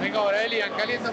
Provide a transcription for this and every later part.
Venga, Aurelian, calienta.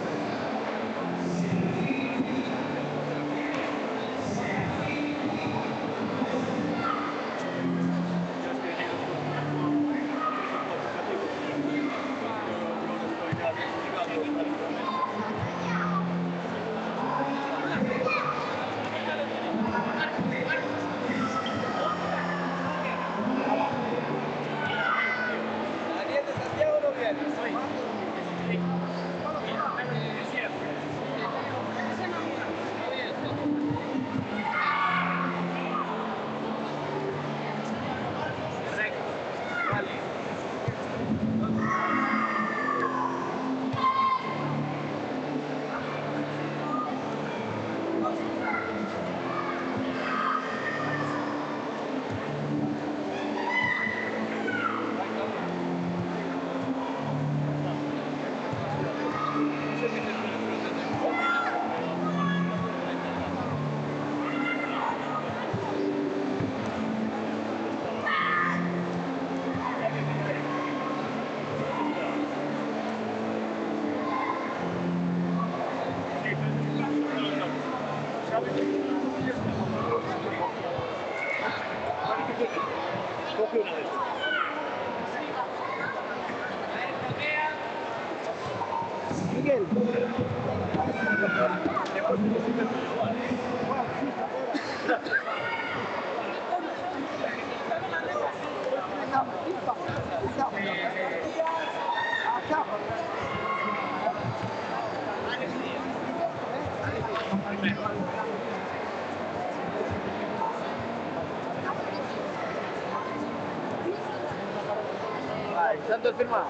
Coge una de esas. Miguel. Santos, firma.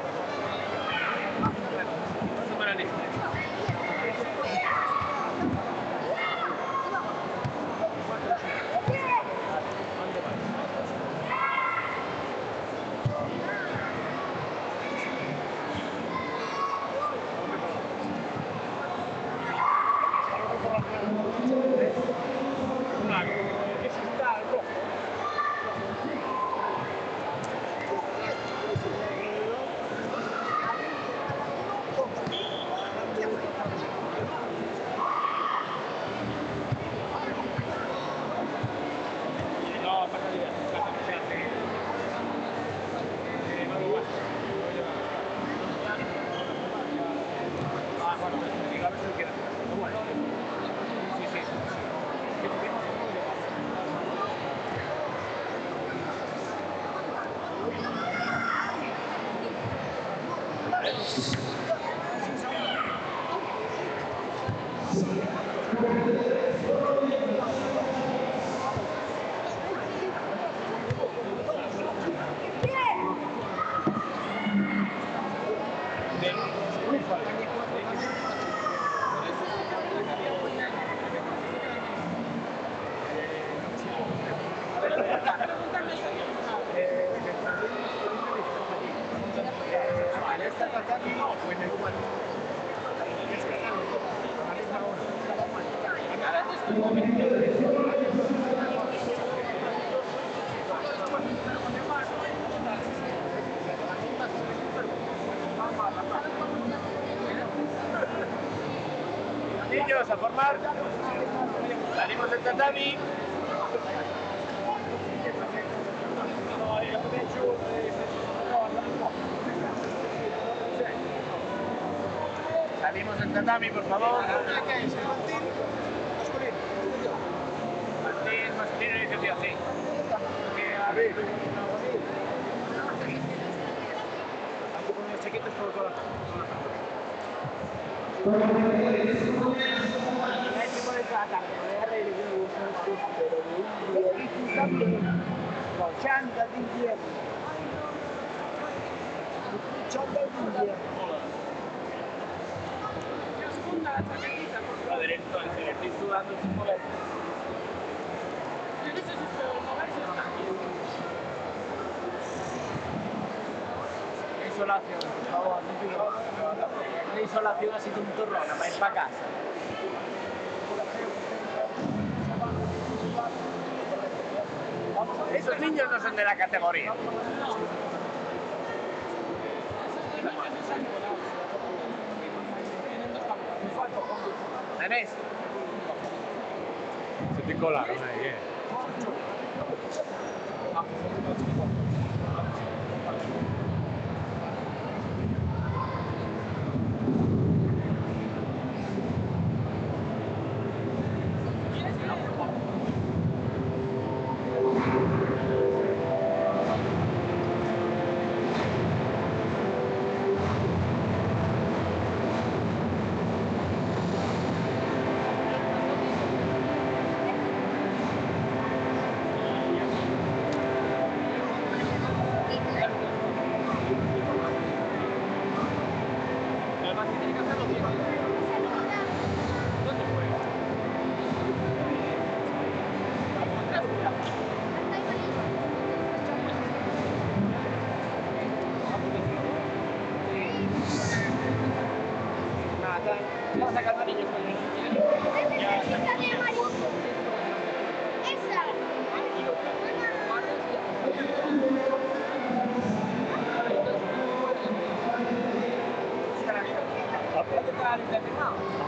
niños, a formar. Salimos del tatami. Salimos del tatami, por favor. Masculino iniciativa, sí. A ver. Hay que poner chaquetas por todas las con chantas de invierno. Chantas de invierno. A ver, entonces, estoy sudando sin mover. Insolación, por favor, no pido. La insolación ha sido un torrón, para ir para casa. Esos niños no son de la categoría. ¿Tenés? Se te colaron ahí, Vamos sacando niños.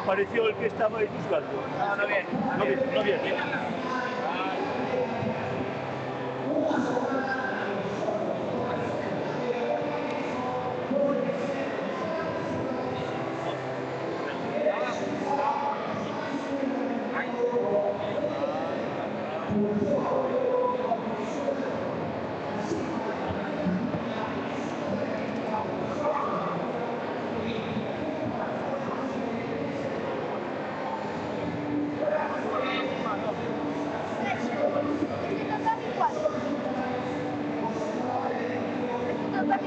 Apareció el que estaba ahí buscando. No viene. No viene.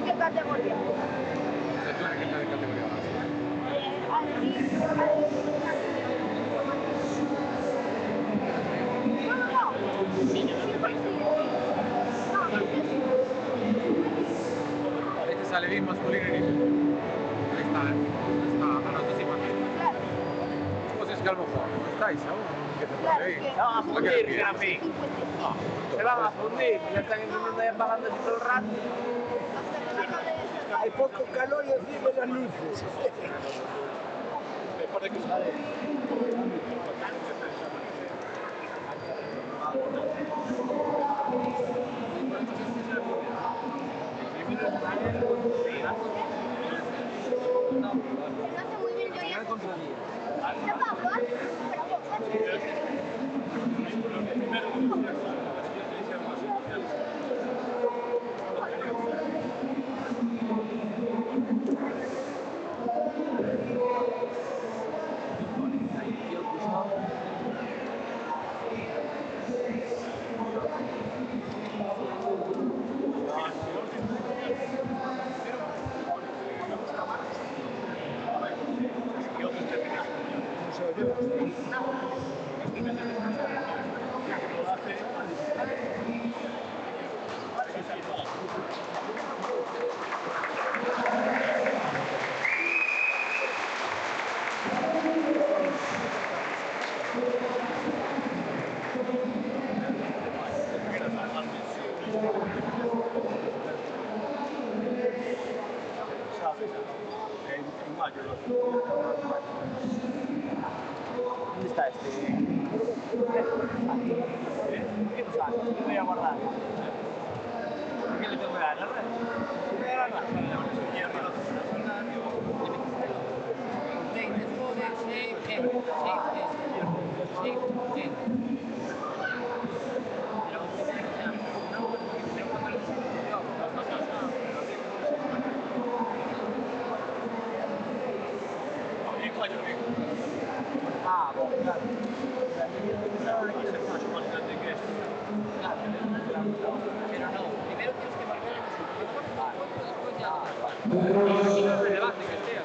¿Qué categoría? ¿Se tú qué categoría vas? Este sale bien masculino y ahí está, a notísima. ¿Cómo se escalvó? ¿Estáis aún? ¿Qué te pone ahí? Se van a fundir, Serafín. Se van a fundir. Ya están encendiendo y apagando así todo el rato. Hay poco calor y arriba las luces. Muy bien, yo ya. Pablo, En mayo. este. ¿Qué no sabes? ¿Qué voy a guardar? ¿Qué le tengo que dar? ¿Le voy a dar la? Okay, let's go there. Shape end. Shape end. Ah, boh, claro. Pero no, primero tienes que marcar el resultado. Después ya. No es relevante que sea.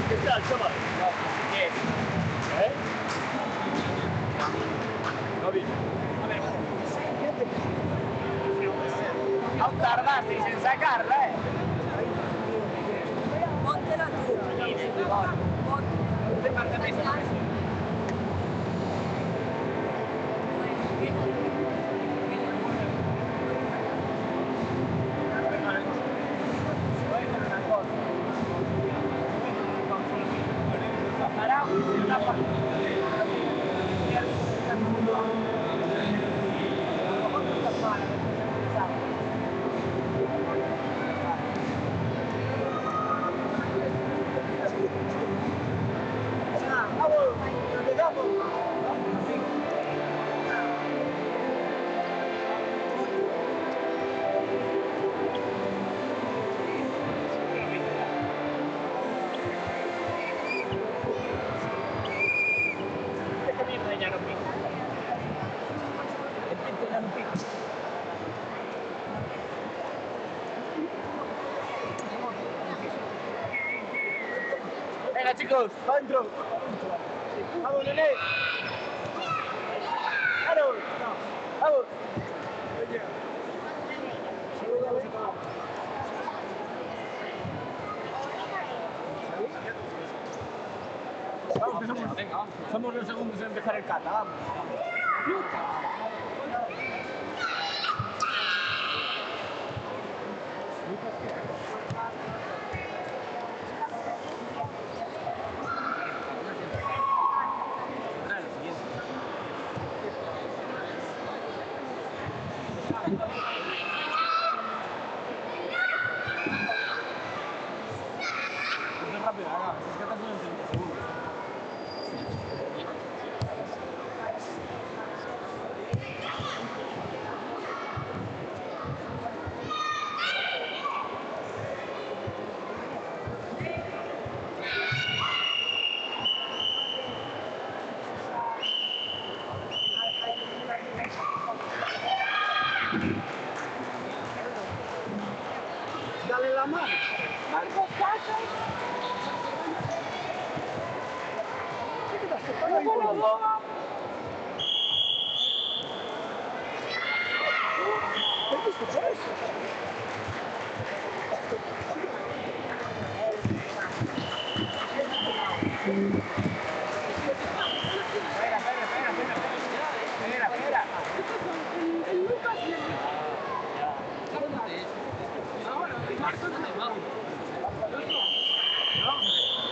¿Qué tal, chaval? Bien. ¿Eh? ¿No vi? A ver, no tardasteis en sacarla, ¿eh? Póntela tú. Te parte peso. Venga, chicos, va adentro. Vamos, nene. Vamos. Vamos. Vamos, que somos, Venga, vamos. somos los segundos en empezar el kata, vamos. Es rápido, acá. Es que estás en 30 segundos. Dale la mano. Marcos, cacha. ¿Qué te pasa? ¿Qué te pasa?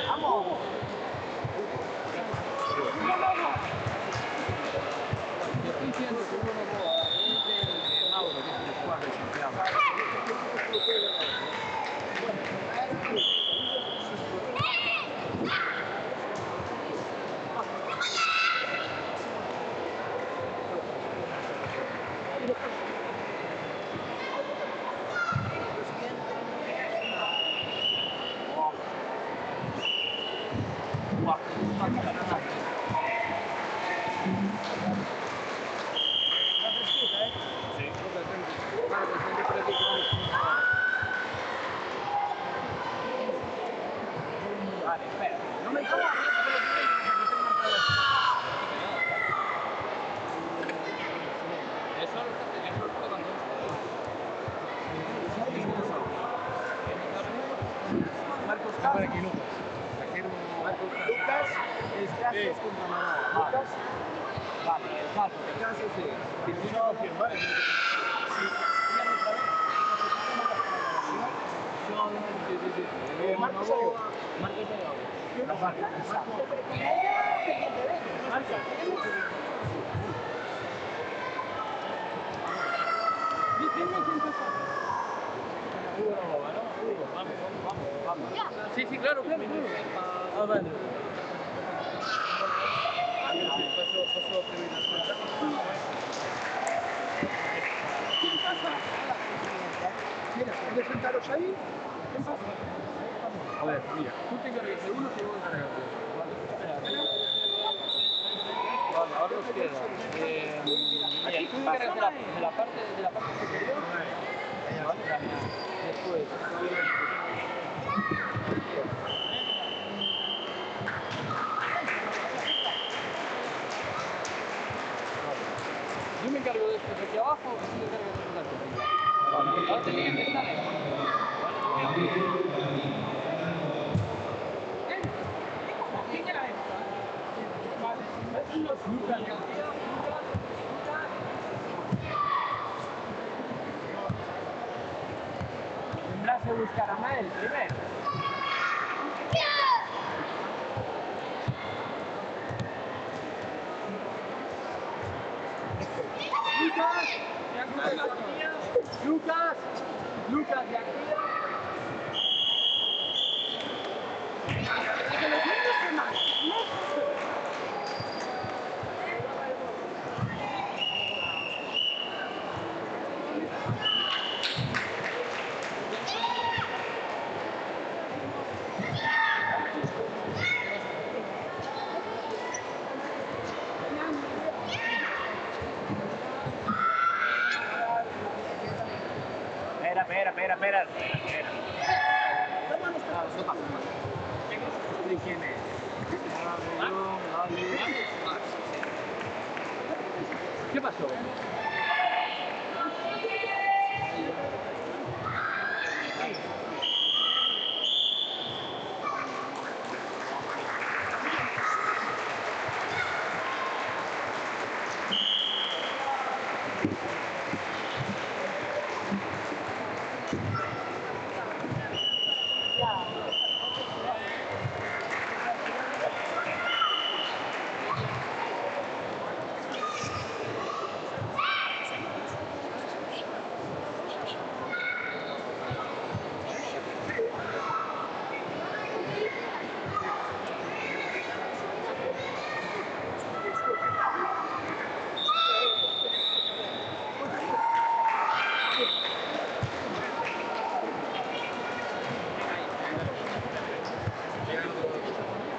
Vamos. Yo estoy diciendo que uno no puedo, es de Mauro, que es el cuadro que se llama. punto no. Vale. Vale, el caso. El caso sí. Tiene una opción, ¿vale? Sí. Dígame otra vez. Sí. Marcos Ayuda. Marcos Ayuda. Marca. Vamos. Sí, sí, claro, claro. Ah, vale. Paso a terminar. Mira, ¿quieres sentaros ahí? A ver, mira, tú te encargas de uno, te voy a encargar de otro. Vale, ahora nos queda. Mira, tú te encargas de la parte superior. Vale, después. Yo me encargo de esto de aquí abajo y tú te encargas de esto de aquí arriba. Vale, ahora te tienen que estar ahí. Tendrás que buscar a Mael primero. Lucas, de aquí. Espera. ¿De quién es? ¿Qué pasó?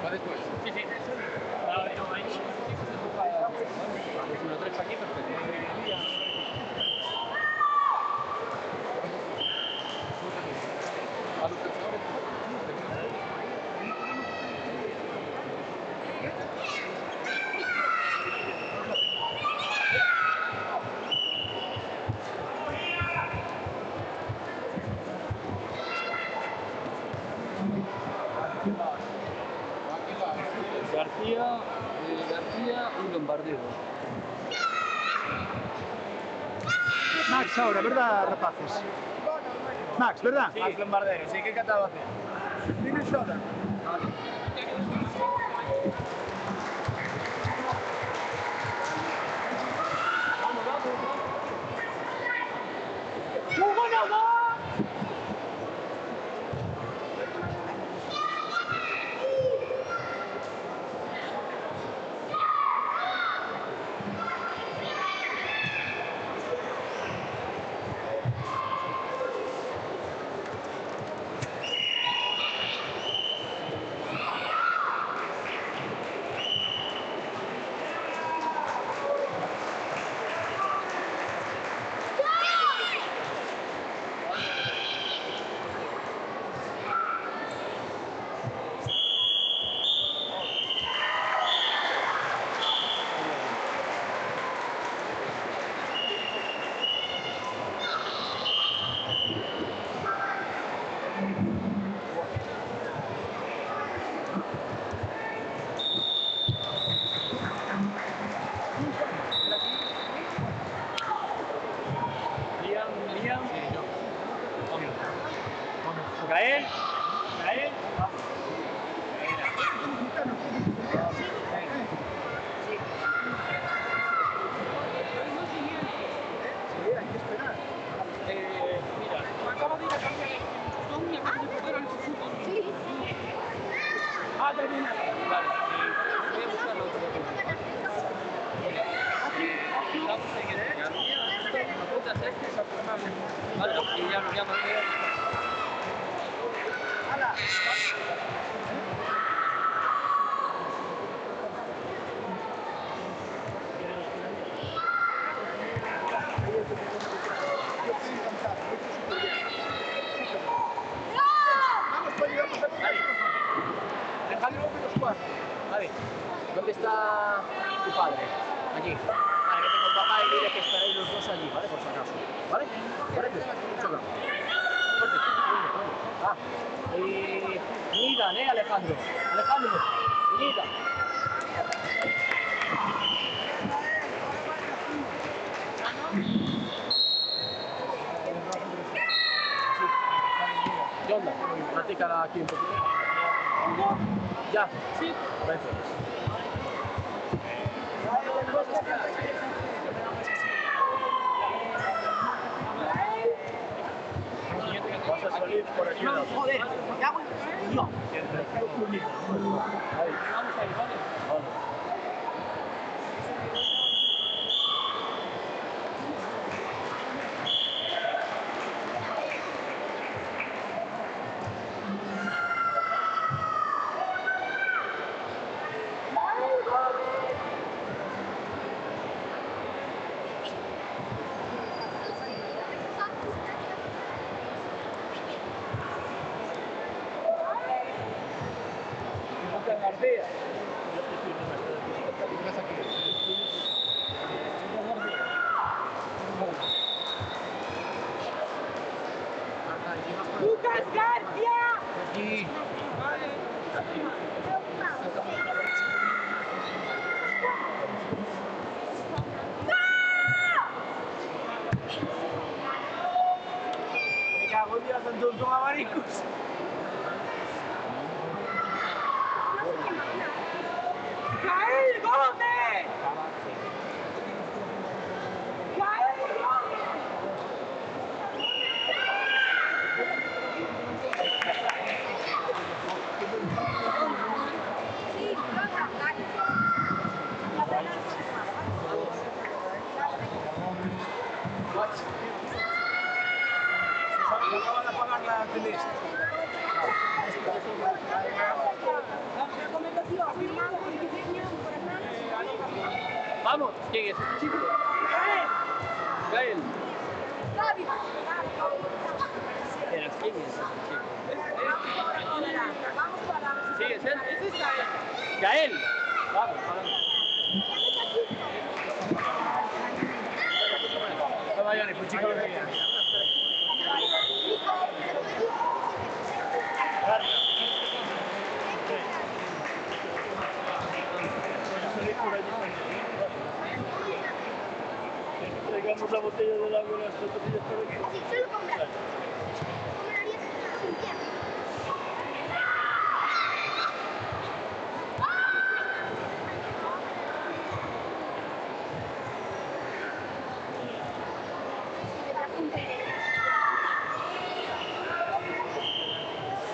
¿Va después? Sí. Pues si lo traes aquí, perfecto. A los pensadores. García y Lombardero. Max ahora, ¿verdad, rapaces? Max, ¿verdad? Sí. Max Lombardero, sí, ¿qué cataba hacer? Dime sola. Gael, Gael, vamos. Mira, acaba de ir a cambiar el botón y acaba de perder el fútbol. Ah, ya viene. Vale, voy a buscar la otra botón. Estamos en el apuntas este, vale, y ya nos llaman. ¡Hala! Alejandro, vale, ¿dónde está tu padre? Allí. Vale, vete con papá y dile que estaréis los dos allí, ¿vale? Por si acaso. ¿Vale? ¿Parece? Choca. Ah, Nidan, Alejandro. Alejandro, Nidan. ¿Qué onda? Platícala aquí un poquito. Ya, sí. Gracias. Vas a salir por aquí. Joder, me cago en Dios. Vamos a ir, ¿vale? García. ¡Lucas García! Aquí. Me cago en Dios, son todos con abanicos. ¡Gael Gómez! ¡Gael Gómez! Sí, Se acaba de apagar la tele. Vamos, ¿quién es este chico? Gael. ¿Quién es ese chico? Sí, es él. Ese es Gael. Gael. Vamos, vamos. No vayan, pues chico, lo que quieran. Traigamos la botella del agua y las tortillas por aquí. Sí, solo comprar. Compraría sin tiempo.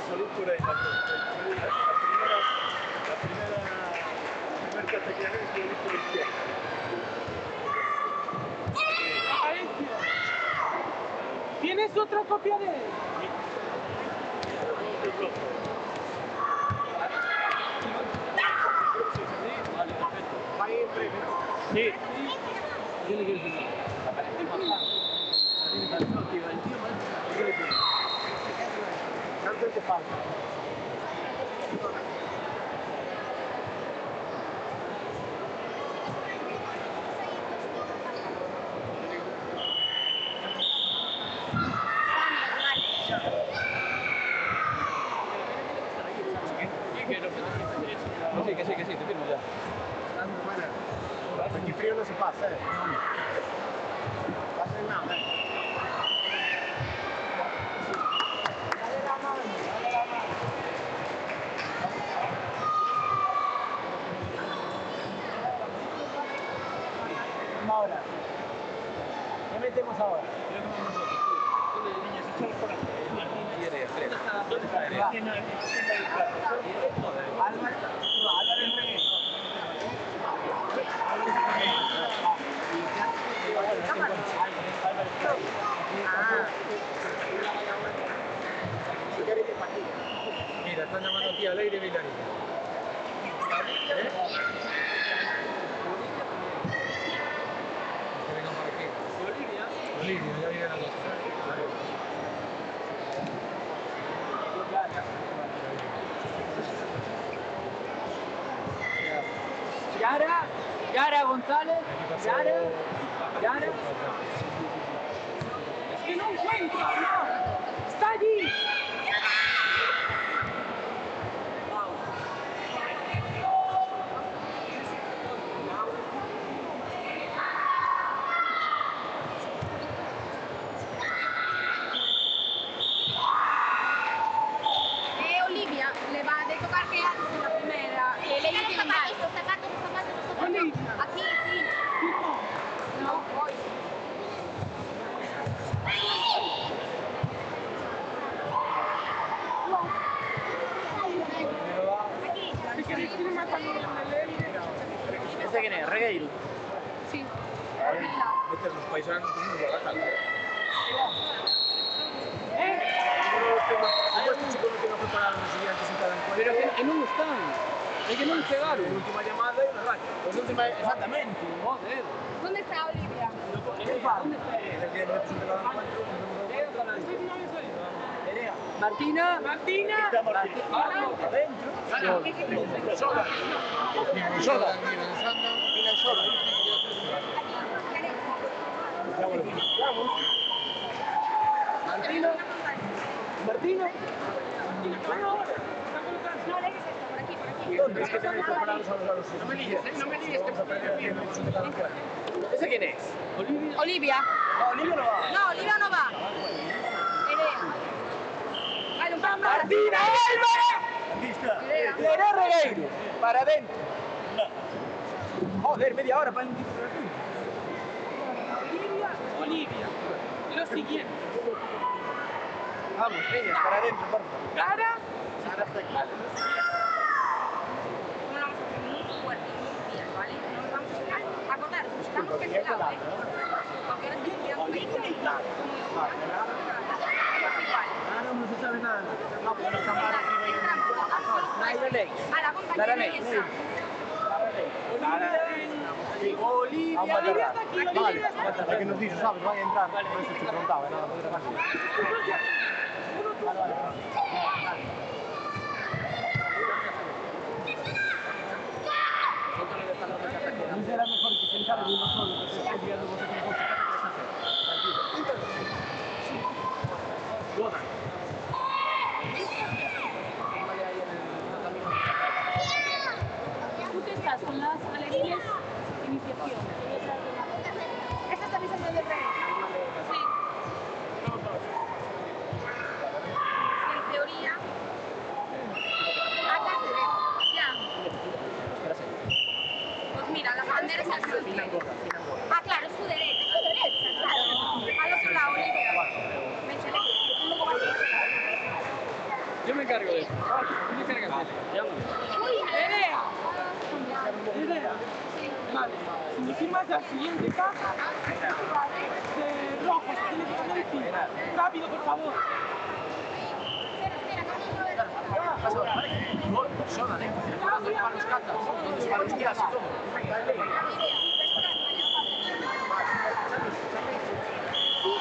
Salud por ahí. La primera categoría es de visto izquierda. ¿Tienes otra copia de él? Vale, perfecto. Sí. ¿Qué le quieres decir? ¿Cuánto te falta? Que sí, te firmo ya. Aquí frío no se pasa, No pasa nada, vamos ahora? Creo que vamos nosotros. Niños, échalos por aquí. Martín. ¿Dónde está Erea? Álvaro Enrique. Mira, están llamando aquí a Leire Villarilla. Que vengan por aquí. Olivia, ya viene la dos. Yara González, Yara. Es que no encuentro, no. Está allí. Olivia le va a tocar que hace la primera. Le tiene zapatos, los zapatos. Aquí, sí. No, voy. ¿Este quién es? ¿Regueiro? Sí. Estos los paisanos son muy baratas. Este chico no tiene preparado los siguientes en cada encuentro. Pero que non están. É que non chegaron. Última llamada y una racha. Pues última, exactamente. Joder. ¿Dónde está Olivia? ¿Qué pasa? El día que me presente cada encuentro, Martina. Soda. Martina. No, le dices esto, por aquí, por aquí. ¿Dónde? Es que tenéis preparados a los No me líes, que ¿Ese quién es? Olivia. Olivia no va. No, Olivia no va. Erea. Vale, un poco más. Martina Álvarez. Erea. Leré Regueiro. Para adentro. Joder, media hora para el tipo de Olivia. Lo siguiente. Vamos, niñas, para adentro, por favor. Cara. Sara Fleckman. No vamos a hacer muy fuerte, muy bien, ¿vale? No nos vamos a acordar, estamos cancelados, ¿eh? Porque ahora estoy estudiando medicina. Ahora no se sabe nada. No, pero no está mal. Naira Leis. A la compañera esa. Olivia. Vale, es que nos dice, ¿sabes? Vaya a entrar. Por eso te preguntaba, nada, no era más. No será mejor que se encargue uno solo, porque estoy enviando vosotros en coche. Tú que estás con las alevines, iniciación. Esta es la avisación del rey. Sí. En teoría. Acá se ve. Ya. Pues mira, la bandera es al sur. Ah, claro, es su derecha. Es su derecha, claro. Al otro lado, Olivia. Méchale. Un poco más. Yo me encargo de eso. Tú me encargas de eso. Llámame. Erea. Vale. Si me firmas la siguiente caja de rojos, tienes que poner el pin. Rápido, por favor. Espera, cariño. Pasa ahora, ¿vale? Por persona, ¿eh? ¿Dónde van los catas? ¿Dónde se van los días y todo?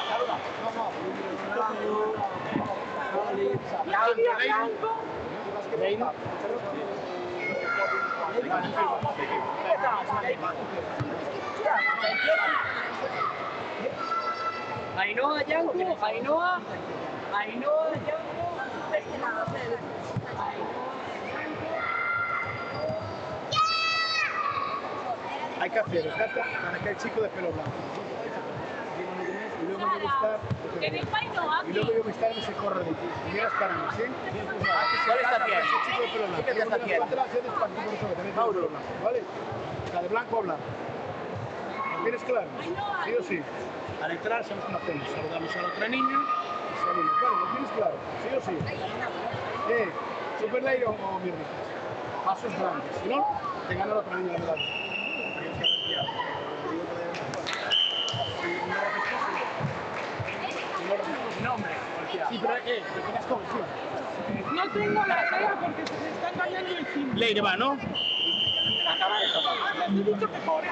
Saluda. Olivia Blanco. Ainhoa Yanko, Ainhoa Yanko. Este lado, Hay que hacer cata para aquel chico de pelo blanco. Y luego yo estar. ¿Tenéis Ainhoa Y luego aquí? yo estar y se corre de ti. Y llegas para mí, ¿sí? ¿Cuál está haciendo? Ese chico de pelo blanco. ¿Qué te está haciendo? Mauro. ¿Vale? La de blanco a blanco. ¿Tienes claro? Sí o sí. Al entrar, sabemos cómo hacemos. Saludamos a la otra niña y salimos. Vale, ¿lo tienes claro? Sí o sí. ¿Super Leire o Mirri? Pasos grandes. Si no, te gana la otra niña la medalla. No, hombre. Sí, pero te quedas con sí. No tengo la idea porque se me está engañando el cine. Leire va, ¿no? Les he dicho que por él.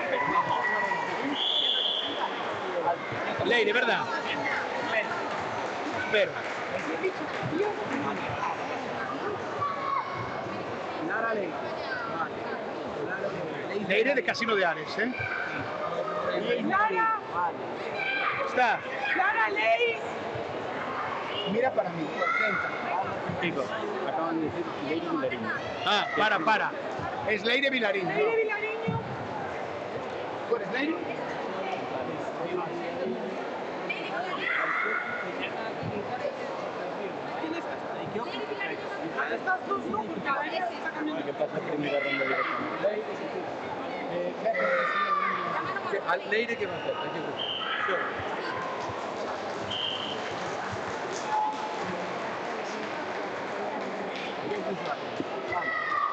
Leire, ¿verdad? Espero. Lara Leire. Leire de Casino de Ares, ¿eh? Lara, Está. Lara Ley. Mira para mí. Digo. Acaban de decir Leire Vilariño. Ah, para. Es Leire Vilariño. Leire Vilariño. ¿Tú eres Leire? ¿Quién es esta? Estas dos no, porque la ella está cambiando. ¿Qué pasa primera ronda directamente? Leire, ¿qué va a hacer? Hay que buscar.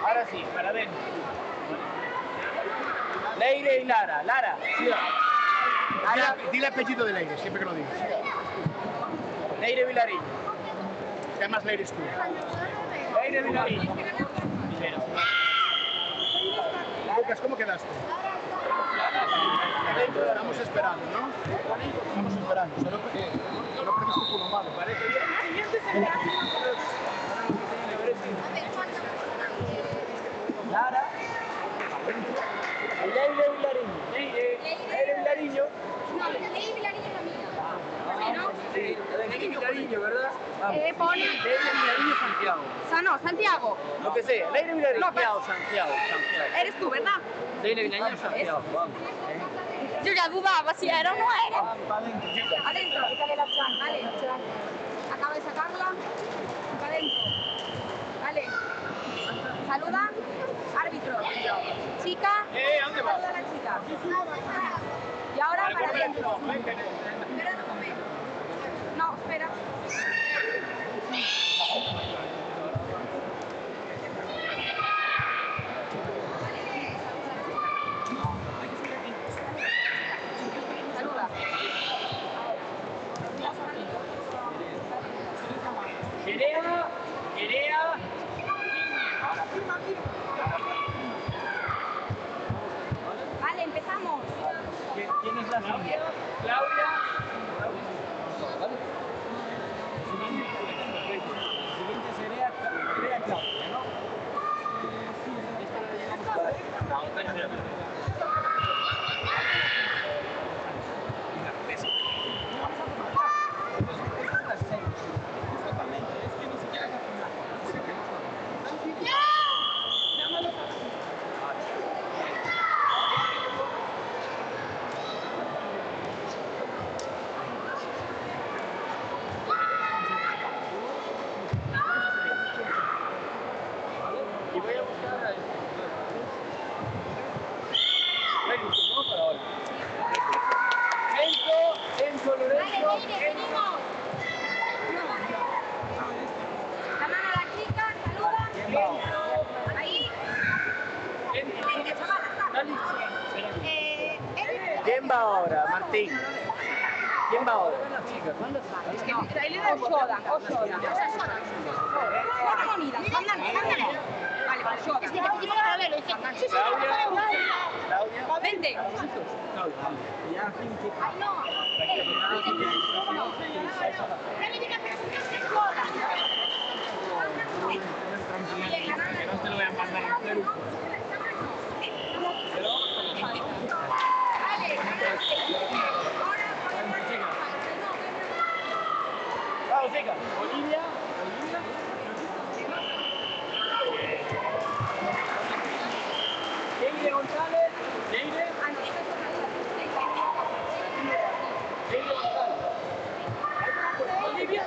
Ahora sí, para ver. Leire y Lara. Lara. Dile apellido de Leire, siempre que lo digas. Leire Vilariño. Que además Leire es tú. Leire Vilariño. Lucas, ¿cómo quedaste? Estamos esperando, ¿no? Estamos esperando. Solo que no perdiste tu culo malo. Parece bien. El siguiente sería Lara. Leire Vilariño. Leire Vilariño. No, Leire Vilariño es la mía. ¿No? Sí, Leire Vilariño, ¿verdad? Pone... Leire Vilariño Santiago. No, Santiago. Lo que sea. Leire Vilariño. No, pero- Santiago. Eres tú, ¿verdad? Leire Vilariño Santiago. Vamos. Yo ya dudaba si era o no era. Adentro, chica. Adentro. Vale. Acaba de sacarla. Para adentro. Vale. Saluda. Árbitro. Chica. ¿Dónde vas? Saluda a la chica. Y ahora para adentro. Espera un momento. No, espera. Saluda. Nerea. Vale, empezamos. ¿Quién es la siguiente? Claudia. Siguiente sería Claudia, ¿no? Y voy a buscar a ¿no? Para ahora. Enzo, Vale, Lorenzo, Leire, venimos. La mano a la chica, saluda. Ahí. ¿Quién va ahora, Martín? ¿Quién va ahora? Leire o Shodan. Shodan unidas, andan. Vale, vale, Shodan. Es que te pedimos para verlo. Claudia. Vente. Ay, no. Que no te lo voy a mandar a hacer. Vamos, chicas. Olivia. Leire González. Leire González. Olivia.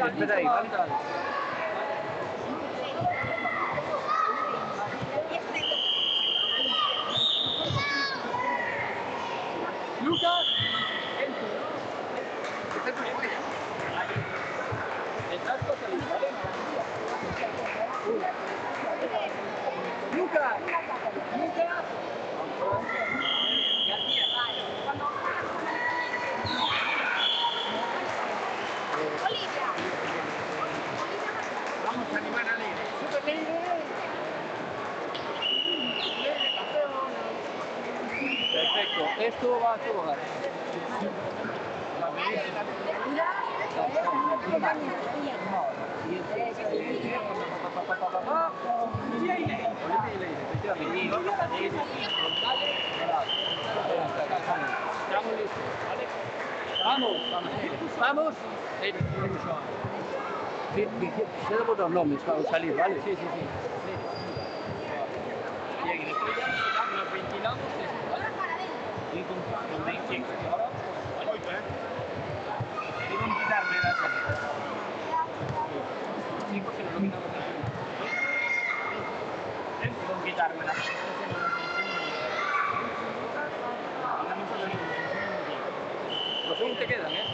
Leire, espera ahí, ¿vale? Lucas, detrás va a salir, ¿vale? Lucas, Lucas, García. Olivia. Vamos a animar a Leire. Super Leire. Perfecto, esto va a todo dar. Estamos listos, ¿vale? Vamos, vamos. Se debo los nombres para salir, ¿vale? Sí. Bien, y después ya nos ventilamos eso, ¿vale? Y con 20 ahora, ¿vale? Y con quitarme la salida. Sí, porque no lo quitamos de aquí. Y con quitarme la salida. Los segundos te quedan, ¿eh?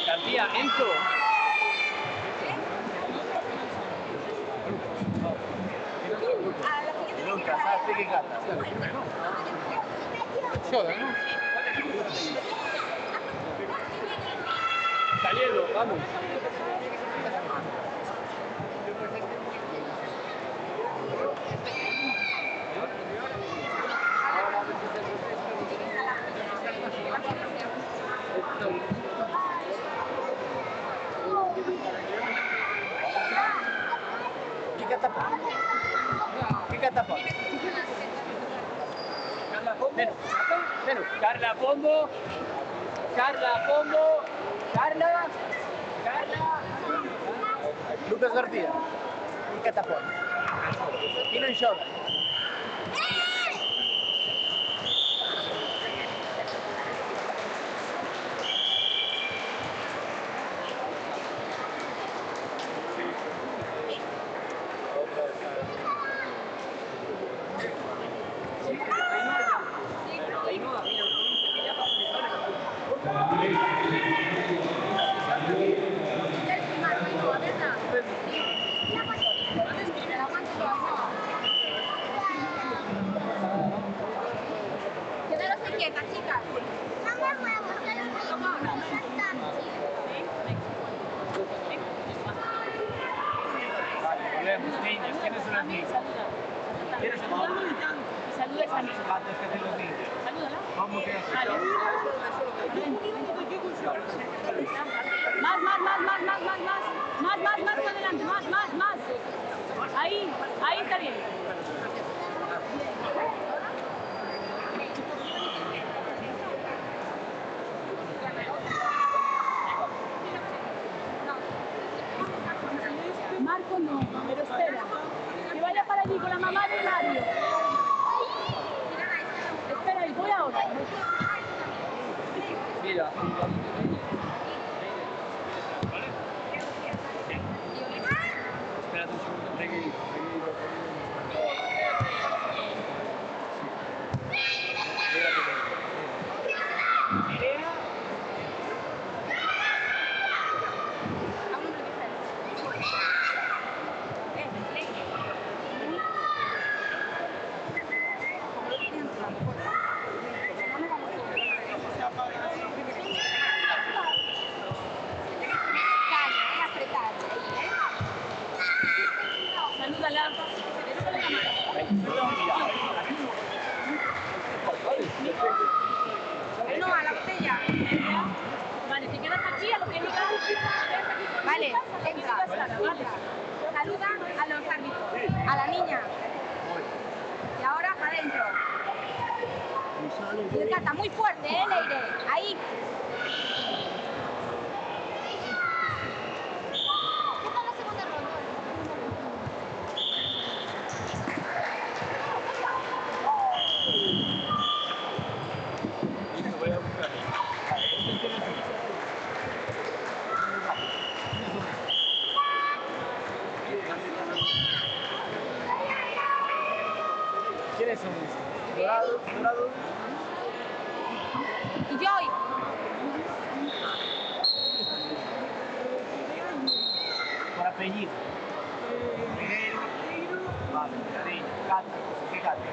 García, Enzo. Lucas, así que gata. Soda, ¿no? Saliendo, vamos. ¿Qué catapult? Carla Pombo. Carla. Lucas García. ¿Qué catapult? Y no Shoda. Quedaros quietas, chicas. Volvemos, niñas. ¿Quiénes son las niñas? ¿Quiénes son las niñas? Saluda a esa niña. ¿Cuántos que hacen los niños? Salúdala. ¿Cómo que es? Vale. Más para adelante, más. Ahí está bien. Marco no, pero espera. Que vaya para allí con la mamá de Mario. Espera ahí, voy ahora. Mira. Espérate un segundo, seguí. Vale, te quedas aquí a lo que digas. Vale, entra. Saluda a los árbitros, a la niña. Y ahora para adentro. Y el cata muy fuerte, Leire. Ahí. ¿Qué tal la segunda ronda? Voy a buscar. ¿Quiénes son estos? Dorado. Y Joy. Por apellido. Vale, cariño, Cata, ¿qué Cata?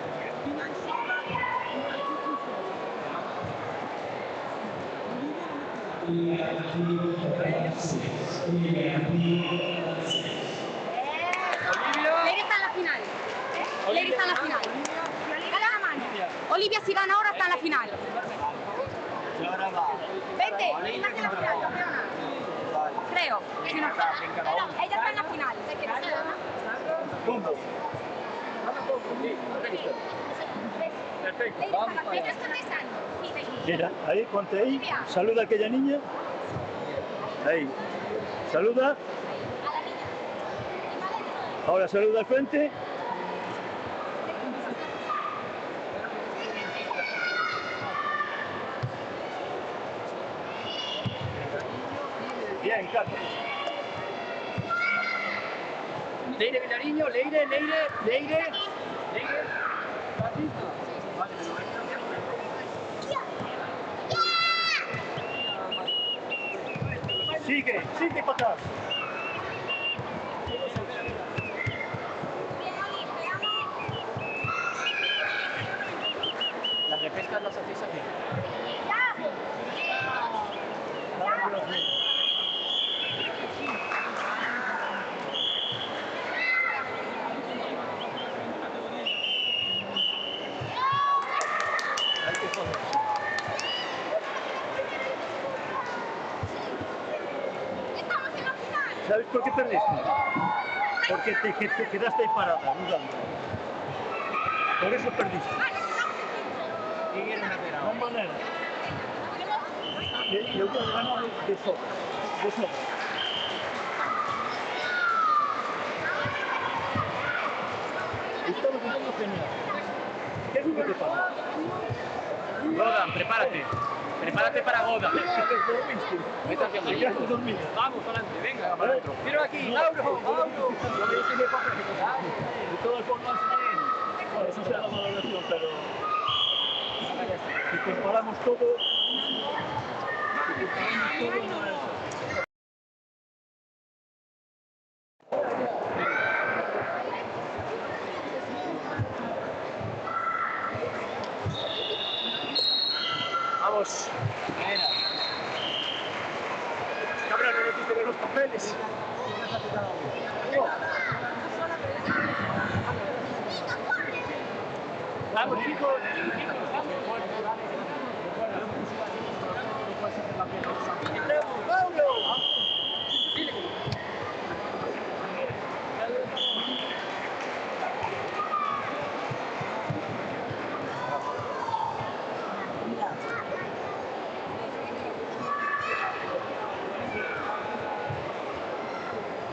Leire está en la final. Leire está en la final. Dale la mano. Olivia, si gana ahora, está en la final. Y ahora va. Vente, ella está en la final, campeona. Creo. Si no, ella está en la final. Punto. Perfecto. Leire está en la final. Ella está rezando. Sí, ahí. Mira, ahí, ponte ahí. Saluda a aquella niña. Ahí. Saluda. A la niña. Y más adentro. Ahora saluda al frente. Bien, Carlos. Leire Vilariño, Leire. Sigue para atrás. Bien, Oli, veamos. Las repescas las hacéis aquí. ¡Ya! Estamos en la final. ¿Sabes por qué perdiste? Porque te quedaste ahí parada, dudando. Por eso perdiste. Vale, estamos en No hay manera. Yo hubiera ganado de sobra. Estamos jugando genial. ¿Qué es lo que te pasa? Godan, prepárate. Prepárate para Godan. Vete hacia Te allí. quedaste dormido. Vamos, adelante, venga, para adentro. Tiro aquí, Lauro. De todas formas, bueno, eso será la valoración, pero si comparamos todo, no es. Vamos. Cabrón, no nos diste los papeles. Vamos, chicos. ¡Paulo!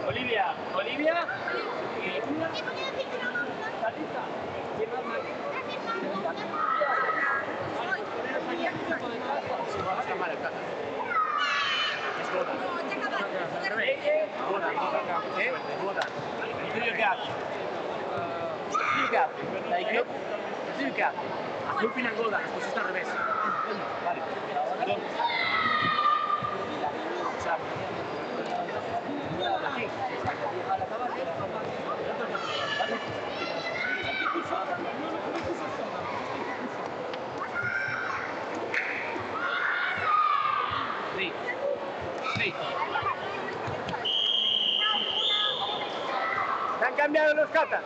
Olivia. Está mal el Cata. Es Godan. Godan. ¿Y tú qué haces? Azul final Godan, pues está al revés. Vale. Aquí. Sí. ¿Se han cambiado los Cata?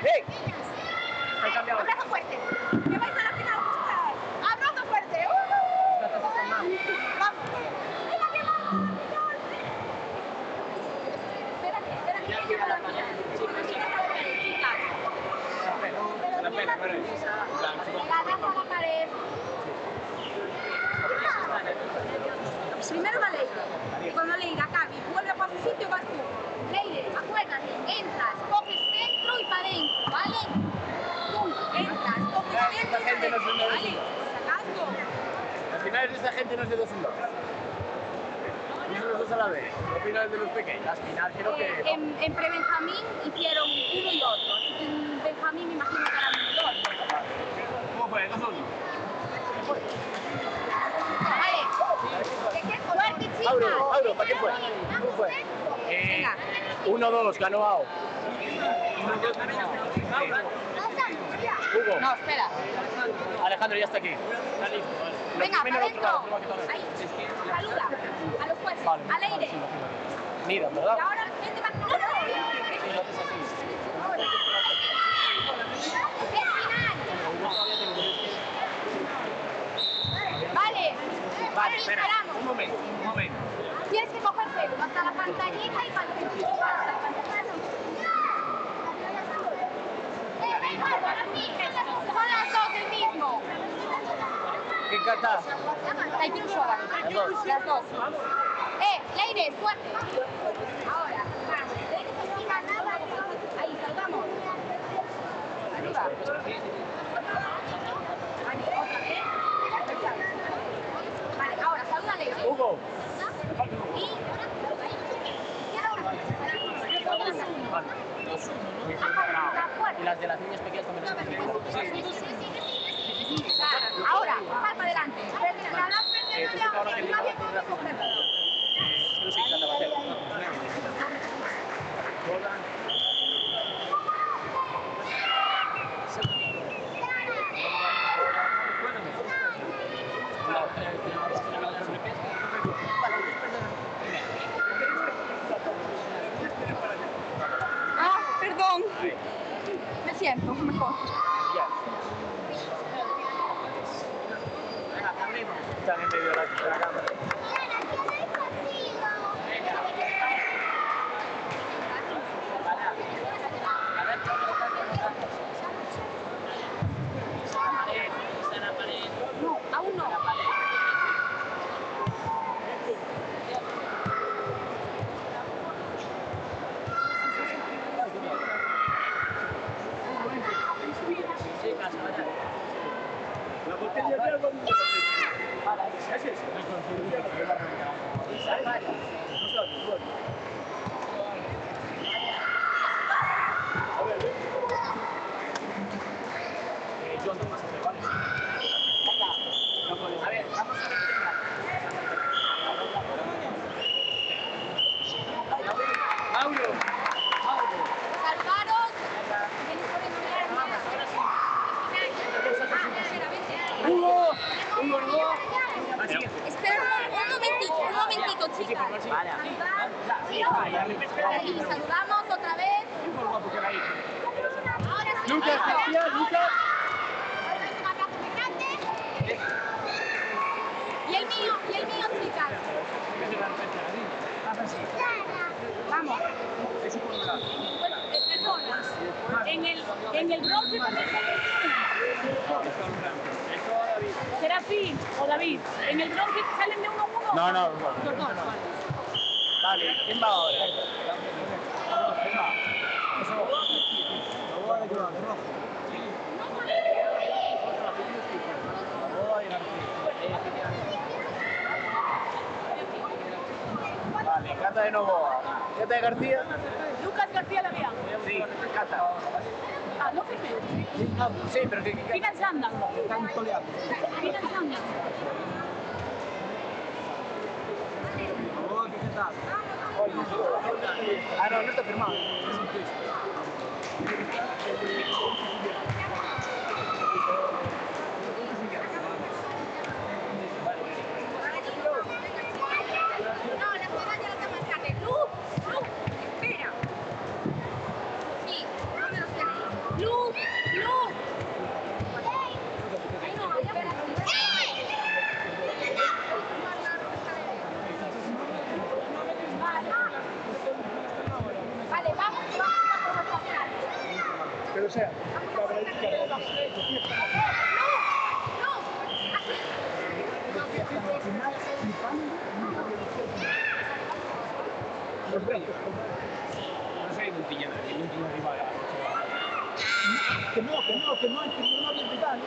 ¡Hey! Se han cambiado. Abrazo fuerte. Que vais a la final. Abrazo fuerte. Pegadas a la pared. Primero va Leire. Y cuando Leire acabe y vuelve para su sitio, vas tú. Leire, acuérdate, entras, coges centro y para adentro, ¿vale? Tú entras, coges centro y para adentro, ¿vale? ¿Sacasco? Al final esta gente no es de dos en dos. No los dos a la vez. ¿Qué opinas de los pequeños? Al final creo que... En pre-Benjamín hicieron uno y otro. Así que en Benjamín me imagino que harán uno y otro. ¿Cómo fue? 2-1. Vale. Suerte, chicas. Mauro, ¿para qué fue? ¿Cómo fue? Venga. 1-2, ganó AO. Hugo, No, espera. Alejandro ya está aquí. Venga, para Primero adentro. otro lado, Ahí. Saluda a los jueces. Vale. Al aire. Mira, ¿verdad? Y ahora vente para acá. Vale. Vale, Ahí espera. paramos. Un momento. Tienes que coger pelo hasta la pantallita y cuando te subas hasta la pantallita. Son las dos del mismo. ¿Qué canta? Hay que usar las dos. Leire, suerte. Ahora. Ahí, salgamos. Arriba. Ahí, otra vez. Vale, ahora, saluda a Leire. Hugo. Y Y las de las niñas pequeñas también se tienen. ahora, pasar para adelante. La das perdiendo ya, nadie puede cogerla. No sé qué canta va a hacer. Ah, perdón. Me siento mejor. Están en medio de la cámara. No, aún no. La botella de agua. A ver, vamos a ver. Mauro. Saludaros. Hugo. Espera un momentito, chicas. Y saludamos otra vez. Ahora sí. Lucas, García, Lucas. Un abrazo muy grande. Y el mío, chicas. Vamos. Perdona. En el bronce también Serafín o David. En el bronce salen de 1 a 1. No, no, Los dos, vale. Vale, ¿quién va ahora? Vale, Cata de Novoa. Cata de García. Lucas García Lavián. Sí, Cata. Ah, no firmé. No, sí, pero que... Final Sandal. Final Sandal. Ah, no, no está firmado. No, las medallas las damos más tarde. Luz, espera. Sí, no me lo sé. Luz. Ahí no, allá para Vale, vamos. sea, Los bellos. No sé, Montillana arriba. que no había vital,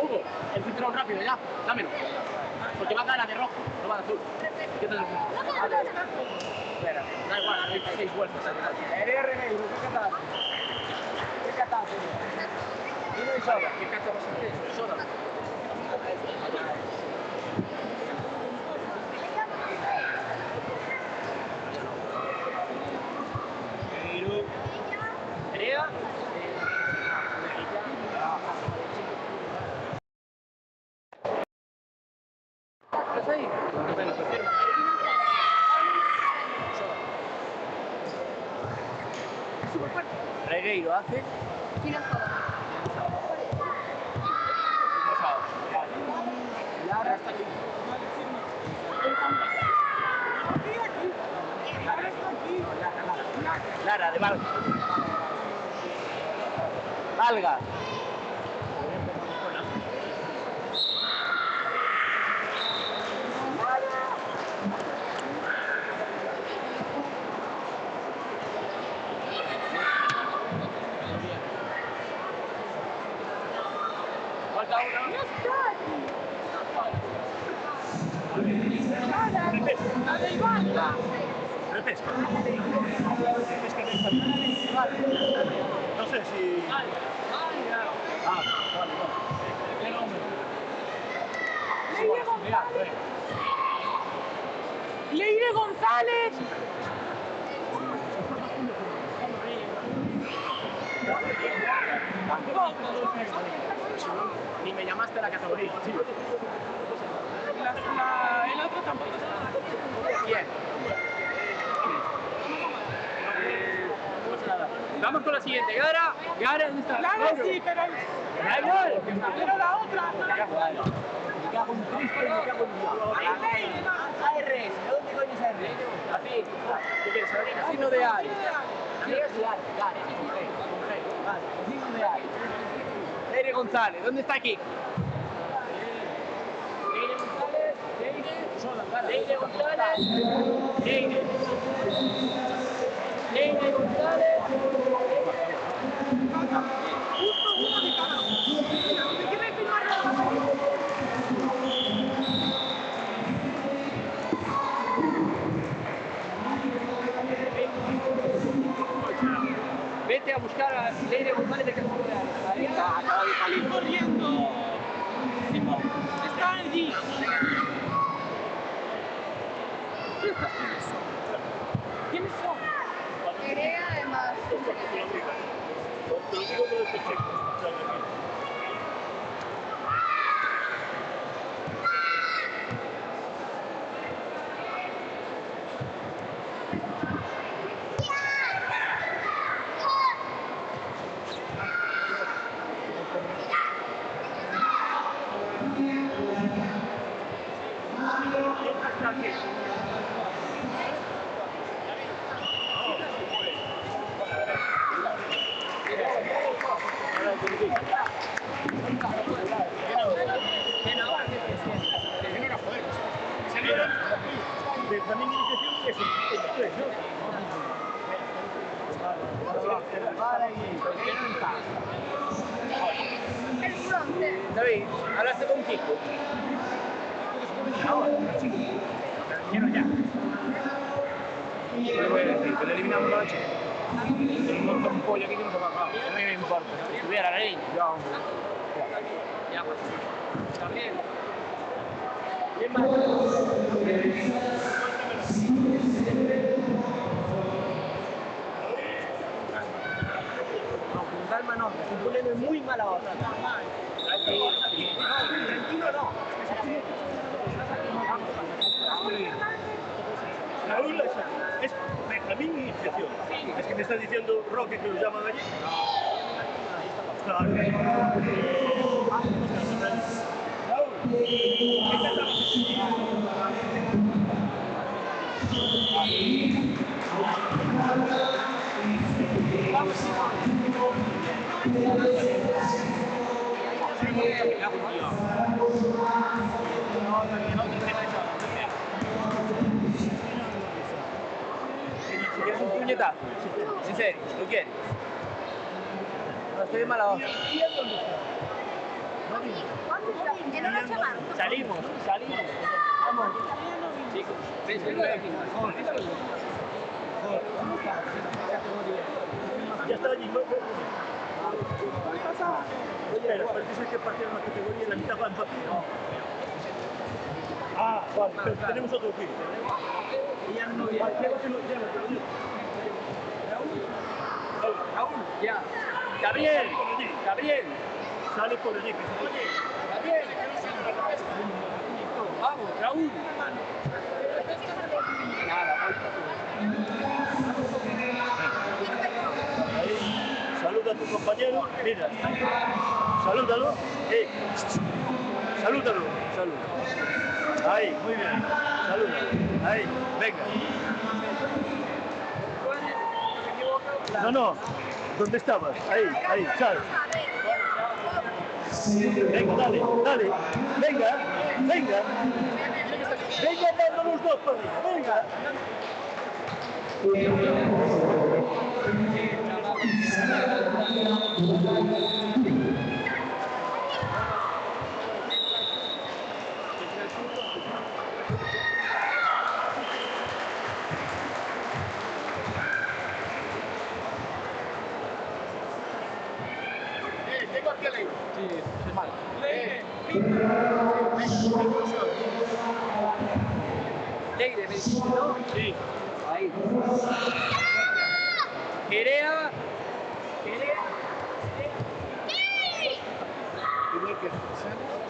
Hugo, el cinturón rápido ya, dámelo. Porque va a dar la de rojo, no va de azul. ¿Qué te lo Espera, da igual, hay 6 vueltas. RR negro, ¿qué cataste? ¿Qué cataste? Dime de soda, ¿qué carta vas a hacer? Soda. Nerea. ¿Estás ahí? Bueno, pues firma. Súper fuerte. Regueiro hace. Lara está aquí. Lara, de Valga. Valga. La del Barça. Repesca. No sé si... Leire González. Ni me llamaste la categoría. El otro tampoco está. Bien. Vamos con la siguiente. Gara, ¿dónde está? Lara sí, pero la otra. Me cago un Cristo y me cago en Dios. ARS, ¿dónde coño es ARS? Así. ¿Qué quieres saber? Signo de ARS. Amigas de ARS, Gara, con G. Vale, signo de ARS. Leire González, ¿dónde está aquí? Leire González, Leire González, Leire González. Justo uno de cada uno. ¿Me quieres filmar la pantalla? Vete a buscar a Leire González de Castilla. Acaba de salir corriendo. Está allí. ¿Quiénes son? Nerea, además. Te lo digo que lo escuché. También iniciación es El fronte. David, hablaste con Kiko. Ahora, quiero ya. ¿Qué le voy a decir? ¿Que le eliminamos a la chica? Un pollo aquí que no se va a acabar. A mí me importa. Si estuviera la ley. Ya, hombre. Ya, pues. También. ¿Quién más? No, con calma no. Me estoy poniendo muy mala hora. Tranquilo no. Raúl, es Benjamín Iniciación. Es que me está diciendo Roque que lo llaman allí. Claro. Raúl, ¿qué te ¿Quieres un puñetazo? ¿En serio? ¿Lo quieres? No, estoy de mala hora. Que no nos llamaron. Salimos. Vamos. Chicos, ven, Ya está allí, ¿no? Pero parece ser que partieron la categoría y la mitad va en papel. Ah, vale, pero tenemos otro equipo. Raúl, ya. Gabriel. Sale por allí, que se oye. Gabriel. Vamos, Raúl. Nada, Ahí, saluda a tu compañero, mira, salúdalo, salúdalo, saluda. Ahí, muy bien, saluda, ahí, venga. No, ¿dónde estabas? Ahí, sal. Venga, dale, venga, dando los dos para arriba, venga. Tengo aquí a Leire. Sí, es malo. Leire, me dijiste, ¿no? Sí. Ahí. Querea. Igual que saludas,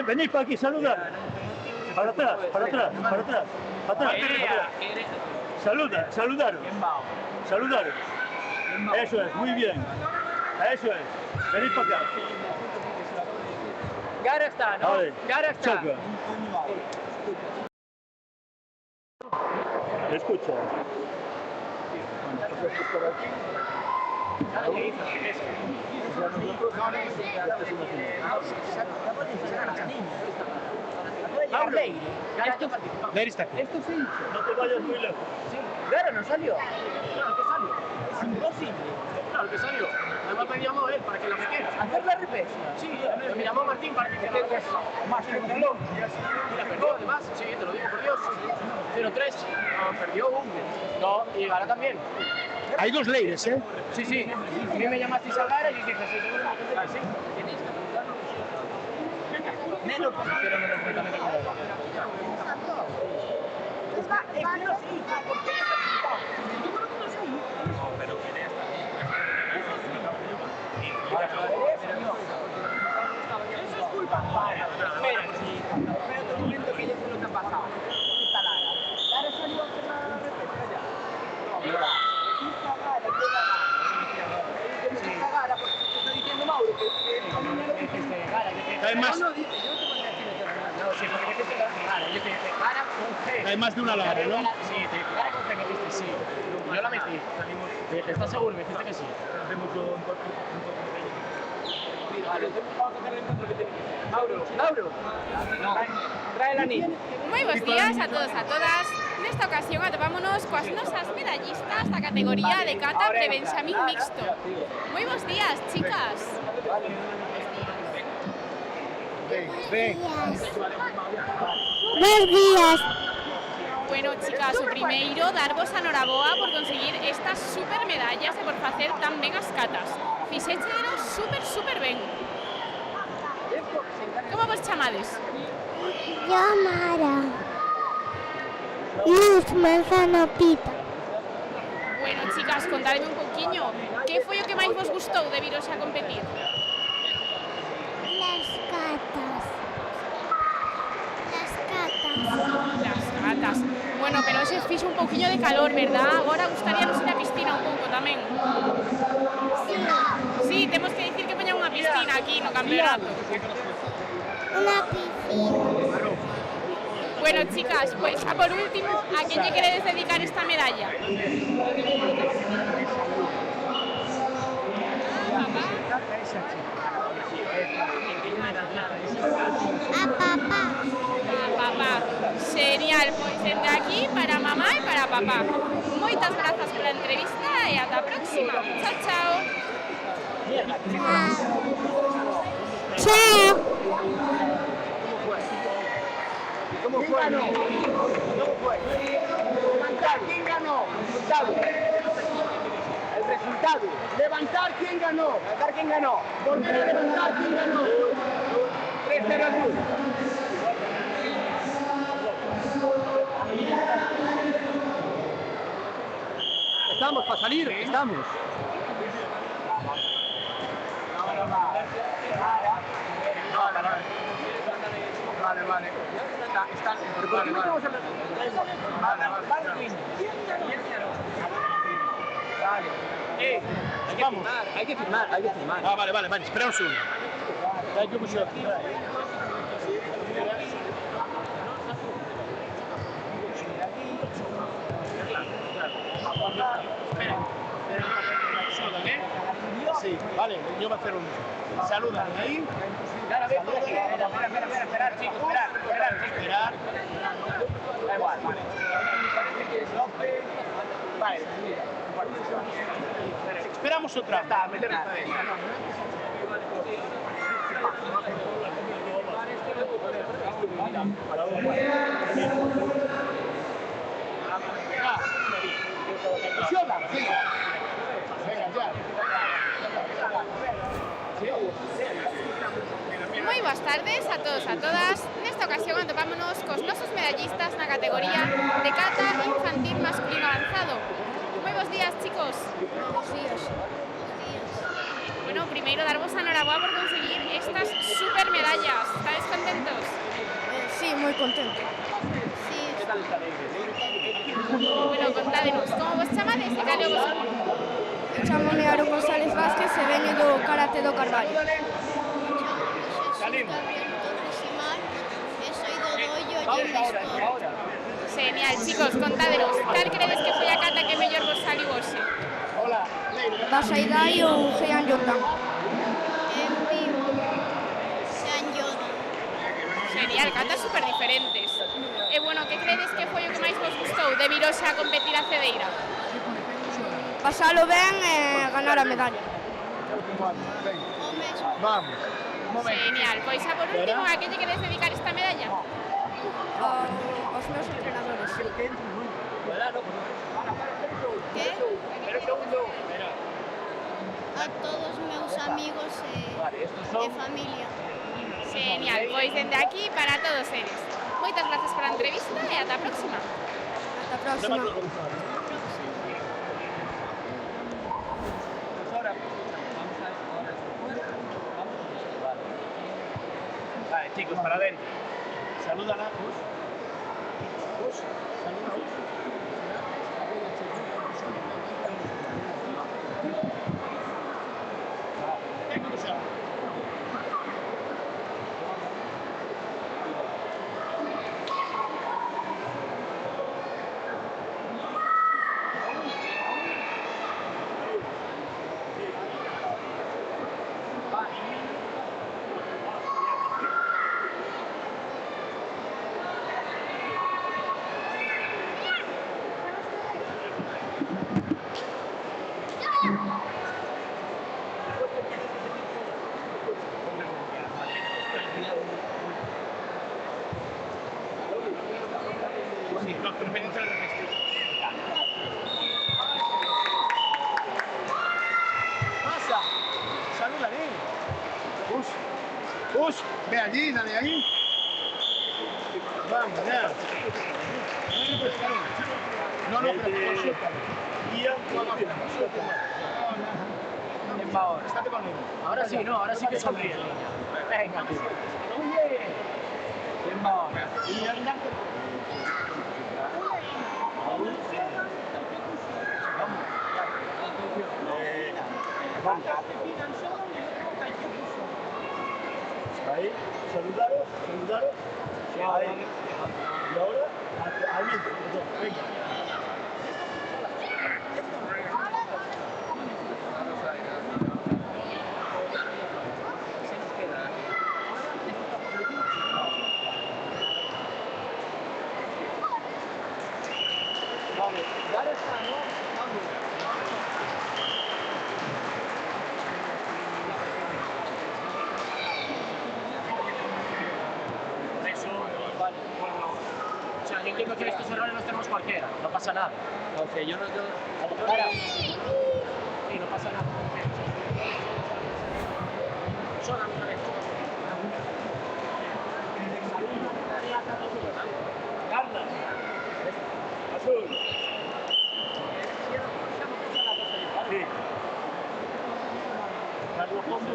Venid para aquí, saludad. Para atrás. Saludaros. Eso es, muy bien. Eso es. Venid para acá. Gara está, ¿no? Vale. Gara está. Choca. Escucha. Leire está aquí. Esto se hizo. No te vayas muy lejos. Gara no salió. Claro que salió. Es imposible. Claro que salió. Además me llamó él para que la metiera. ¿Hacer la repesca? Sí, me llamó Martín para que hiciera la repesca. Más que un reloj. Y la perdió además. Sí, te lo digo por Dios. 0-3. No, perdió un. No, y Gara también. Hay dos Leires, ¿eh? Sí, sí. A mí me llamasteis a Gara y dije, sí, seguro que sí. Menos pero no lo completamente como Espera un momento que yo sé lo que ha pasado. ¿Dónde está Lara? Lara salió a hacer la repesca ya. Gara, porque te está diciendo Mauro que Hay más. No, dice, yo te voy a decir no, sí, porque dijiste Gara, yo te dije Gara con G. Hay más de una Lara, ¿no? Sí, te dije Gara con G, me dijiste sí. Yo la metí. Te dije, ¿estás seguro? Me dijiste que sí. Mauro, no, trae el anillo. Moi bons días a todos e a todas. Nesta ocasión atopámonos coas nosas medallitas medallistas da categoría de kata pre-benjamín mixto. Moi bons días, chicas. Buenos días. Bueno, chicas, o primeiro, darvos a noraboa por conseguir estas super medallas e por facer tan ben as catas. Fixéchelo super ben. Como vos chamades? Yo, Mara. Luz Manzano Pita. Bueno, chicas, contadme un pouquiño. Que foi o que máis vos gustou de viros a competir? Las catas. Las catas. Bueno, pero se fixo un pouquiño de calor, verdad? Agora gustaríanos ir á piscina un pouco tamén. Sí, temos que dicir que poñan unha piscina aquí no campeonato. Una piscina. Bueno, chicas, pois xa por último, a quen lle queredes dedicar esta medalla? A papá. Papá. Genial, pois dende aquí para mamá e para papá. Moitas grazas pola entrevista e ata a próxima. Chao, chao. Chao. ¿Cómo fue? ¿Cómo fue? Levantar, ¿quién ganó? Resultado. El resultado. Levantar, ¿quién ganó? Levantar, ¿quién ganó? Volver a levantar, ¿quién ganó? 3-0 azul. Estamos para salir, estamos. Vale. Están. Vale. Vamos, hay que filmar. Ah, vale, espera un segundo. Sí, vale, yo voy a hacer un... Saludan ahí. Esperar, chicos, esperar. Da igual, vale. Vale. Esperamos otra. Está, meter esta vez. Moi boas tardes a todos a todas. Nesta ocasión atopámonos cos nosos medallistas na categoría de kata infantil masculino avanzado. Moi bons días, chicos. Buenos días. Bueno, primeiro darvos a noraboa por conseguir estas super medallas. ¿Estáis contentos? Sí, muy contento. Sí. Bueno, contádenos, como vos chamades e cal é o vosso grupo? Chámame Aro González Vázquez e veño do Karate do Carvalho. Genial, chicos, contádenos, cal credes que foi a cata que mellor vos saliu hoxe? Basaidai ou Heian Jordan. Genial, catas super diferentes. E bueno, que credes que foi o que máis vos gustou de vir hoxe a competir a Cedeira? Pasalo ben e ganar a medalla. Vamos. Genial, pois xa por último, a quen lle queres dedicar esta medalla? Aos meus entrenadores. A todos meus amigos e familia. Genial, pois dende aquí para todos eles. Moitas grazas pola entrevista e ata a próxima. Ata a próxima. Vale, chicos, para adentro. Saludan a Pasa. Saluda, Push. Ve allí, dale ahí. Vamos, ya. No, pero suéltalo. Por favor. Estate conmigo. Ahora sí, no, ahora sí que sonríe. Venga, tú. Muy bien. ¿Quién va ahora? Ahí, saludaros. Ahí. Y ahora, al mismo, venga. Vale, ya está, ¿no? Vamos. O sea, yo entiendo que estos errores los tenemos cualquiera, no pasa nada. O sea, yo no... Para. Sí, no pasa nada. Solo una vez. Carla. Azul. Sí. Carlos Fondo.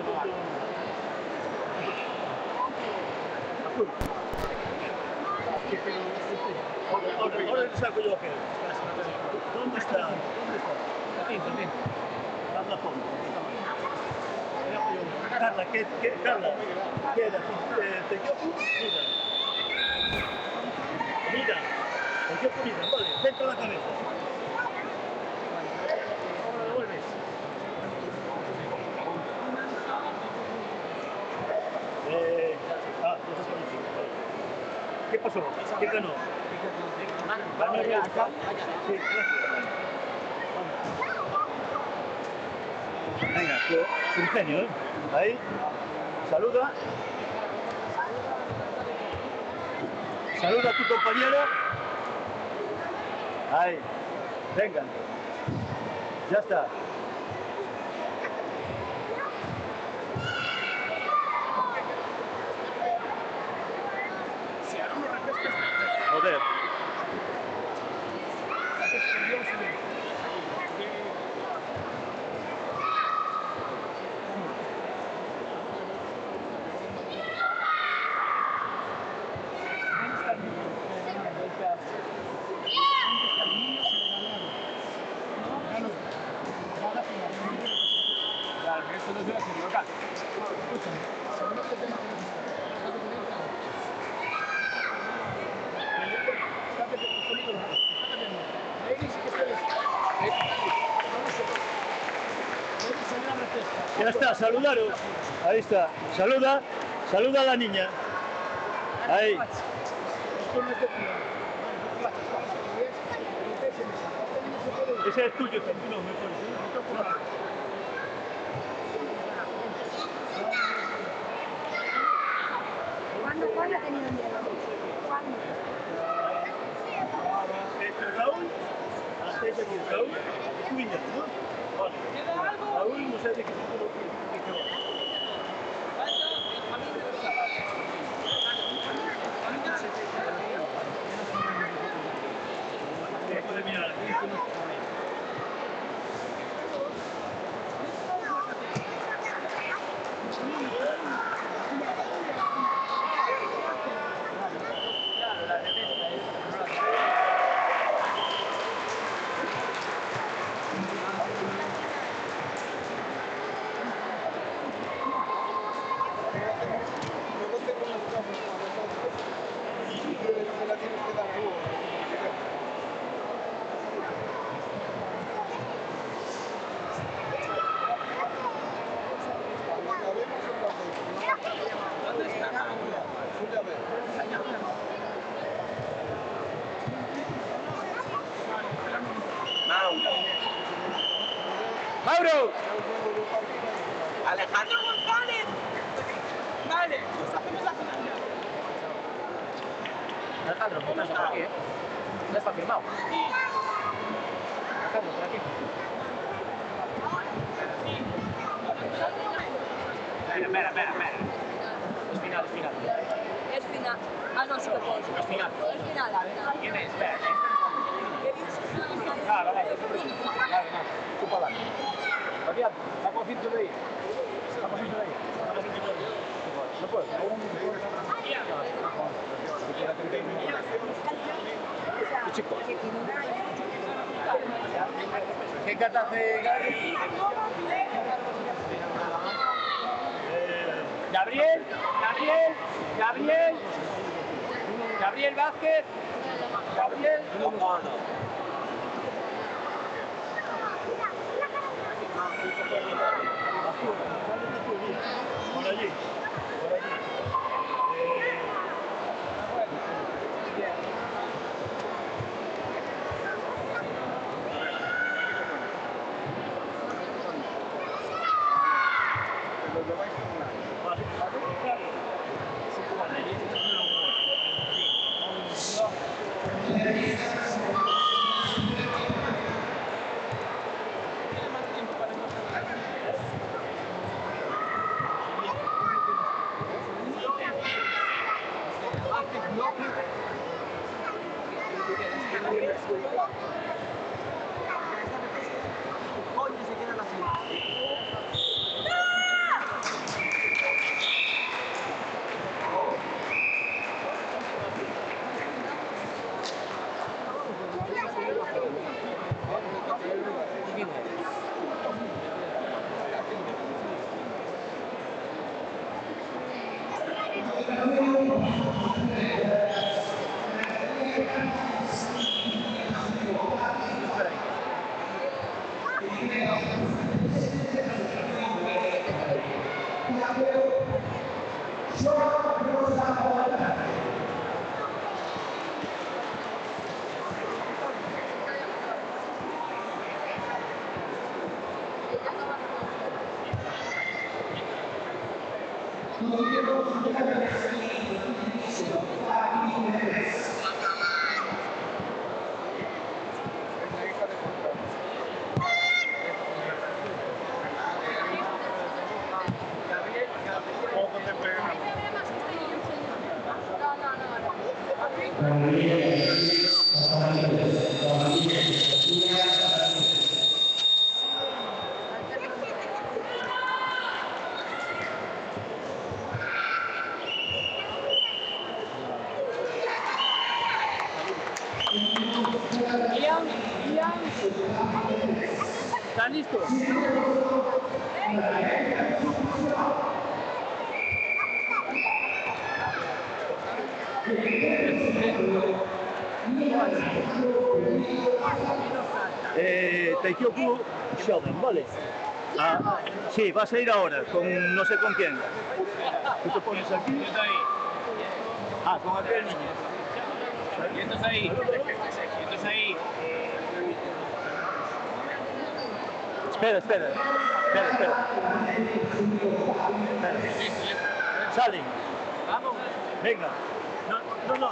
Azul. Ahora te saco yo aquel. ¿Dónde está? También. Carla Fondo. Carla, Carla, queda, te equivoco, mira, te equivoco, mira, vale, centra la cabeza. Ahora devuelves. ¿Qué pasó? ¿Qué ganó? Ganó el acá. Sí, gracias. Venga, su ingenio, ¿eh? Ahí, saluda. Saluda a tu compañero. Ahí, venga. Ya está. Joder. Ya está, saludaros. Ahí está. Saluda a la niña. Ahí. Ese es tuyo, no, mejor. ¿Cuándo ha tenido un dedo? ¿Cuándo? Raúl, hasta ese aquí, Raúl, cuida, ¿no? Vale. Raúl no sé de qué se ¡Mauro! Alejandro González. Vale, pues hacemos la final ya. Alejandro, ponte por aquí, ¿eh? Ya está firmado. Alejandro, por aquí. Espera. Es final. Es final. Ah, no, sí que puedo. Es final. Es final. ¿Quién es? Espera, Vale. Chupa la. Matías, saca un cinto de ahí. No puedo. Chico. ¿Qué carta hace Gary? Gabriel Vázquez. Por allí. ¿Están listos? Taikyoku Shodan, ¿vale? Ah, sí, vas a ir ahora, con no sé con quién. Tú te pones aquí. Ah, con aquel niño. Quietos ahí. Espera. Salen. Vamos. Venga. No.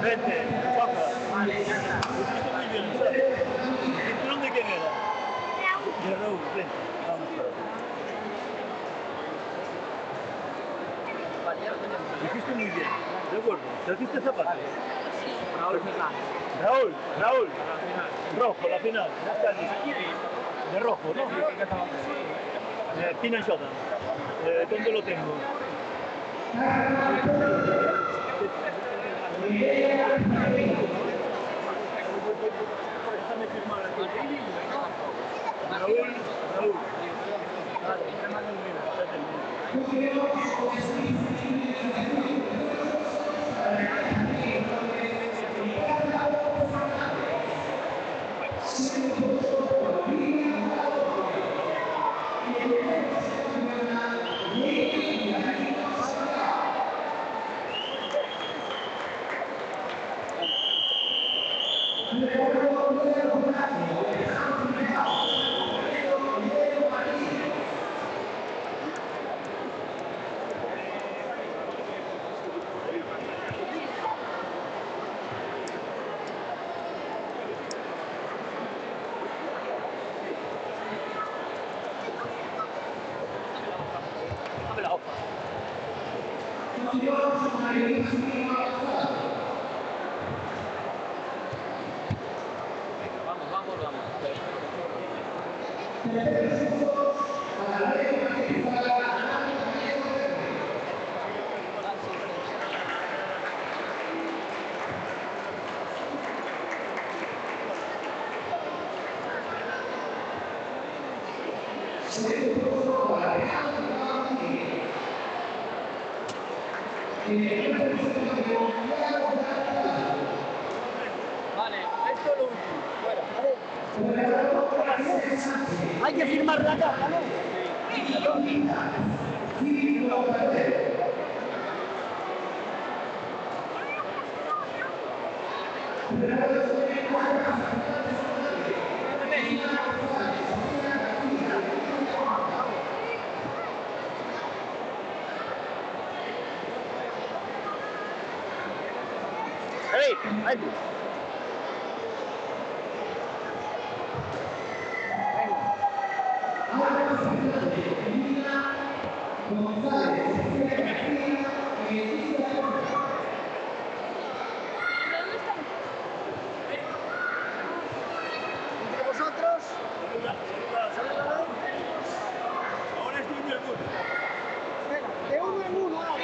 Vente, guapa. Esto muy bien, ¿sabes? ¿El cinturón de quién era? De Raúl, vente. Vamos. Dijiste muy bien, de acuerdo. ¿Trajiste zapatos? Raúl Fernández. Raúl. Rojo, la final. Ya está listo. De rojo, ¿no? Pina Jota. ¿Dónde lo tengo? Déjame firmar aquí. Raúl. Vale, esto lo último. Fuera. Hay que firmar la caja, ¿no? ¡Hey! ¡Ahí! Entre vosotros. Ahora es de uno en uno. Venga, de uno en uno. Ahora.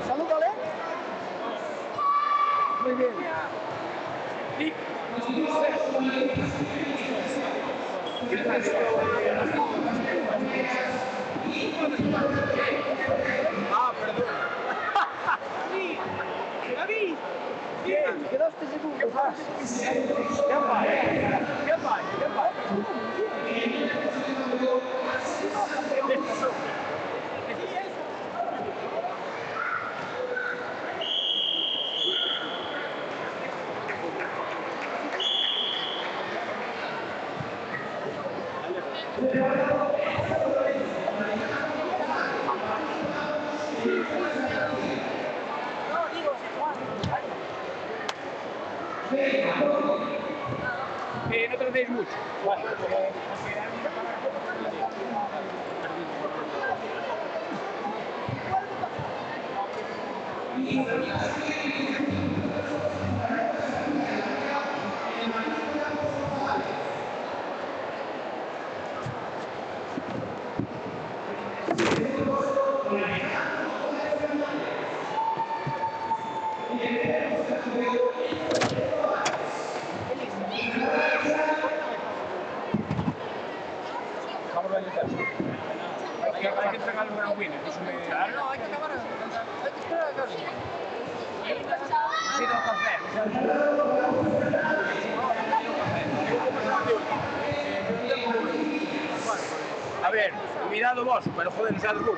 Salúdale. Muy bien. Ah, perdón. David, bien. Quedaste segundo. ¿Qué pasa? ¿Qué pasa? ¿Qué pasa? ¿Qué pasa? No tardéis mucho. Vale. Vamos a intentar. Hay que entregar los gran winners. Claro, no, hay que acabar. Hay que esperar a que ha sido café. A ver, cuidado vos, pero joder, no seas duro.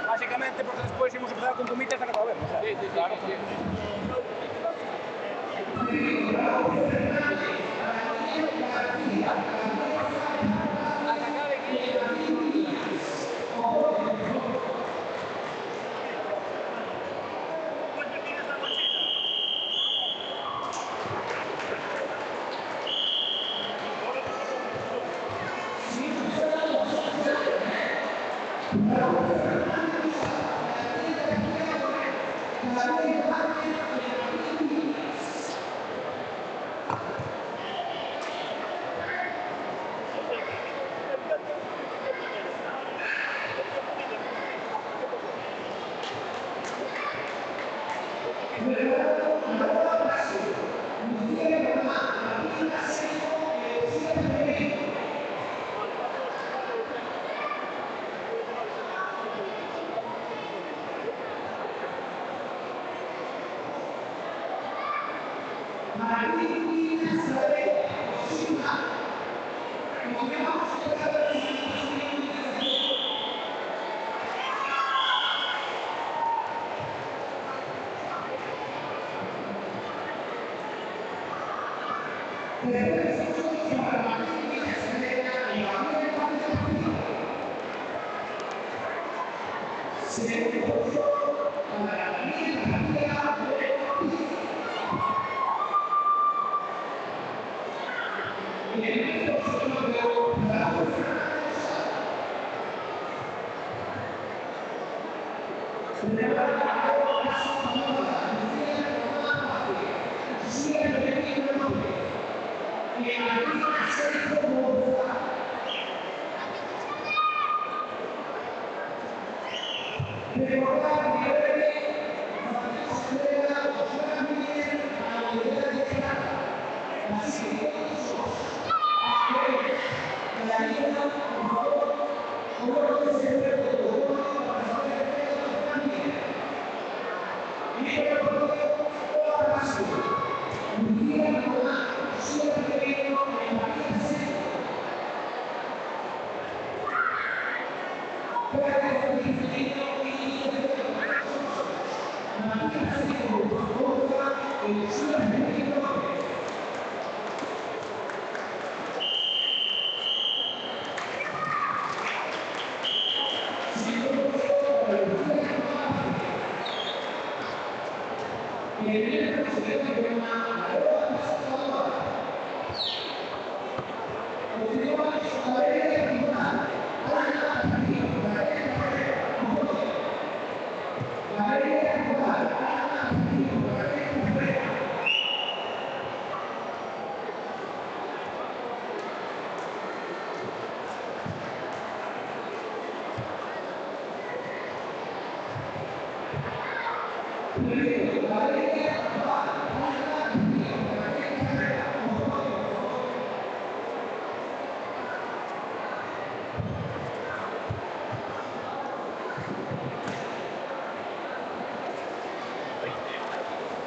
Básicamente porque después hemos empezado con comitas hasta que acabemos. Sí, sí, claro.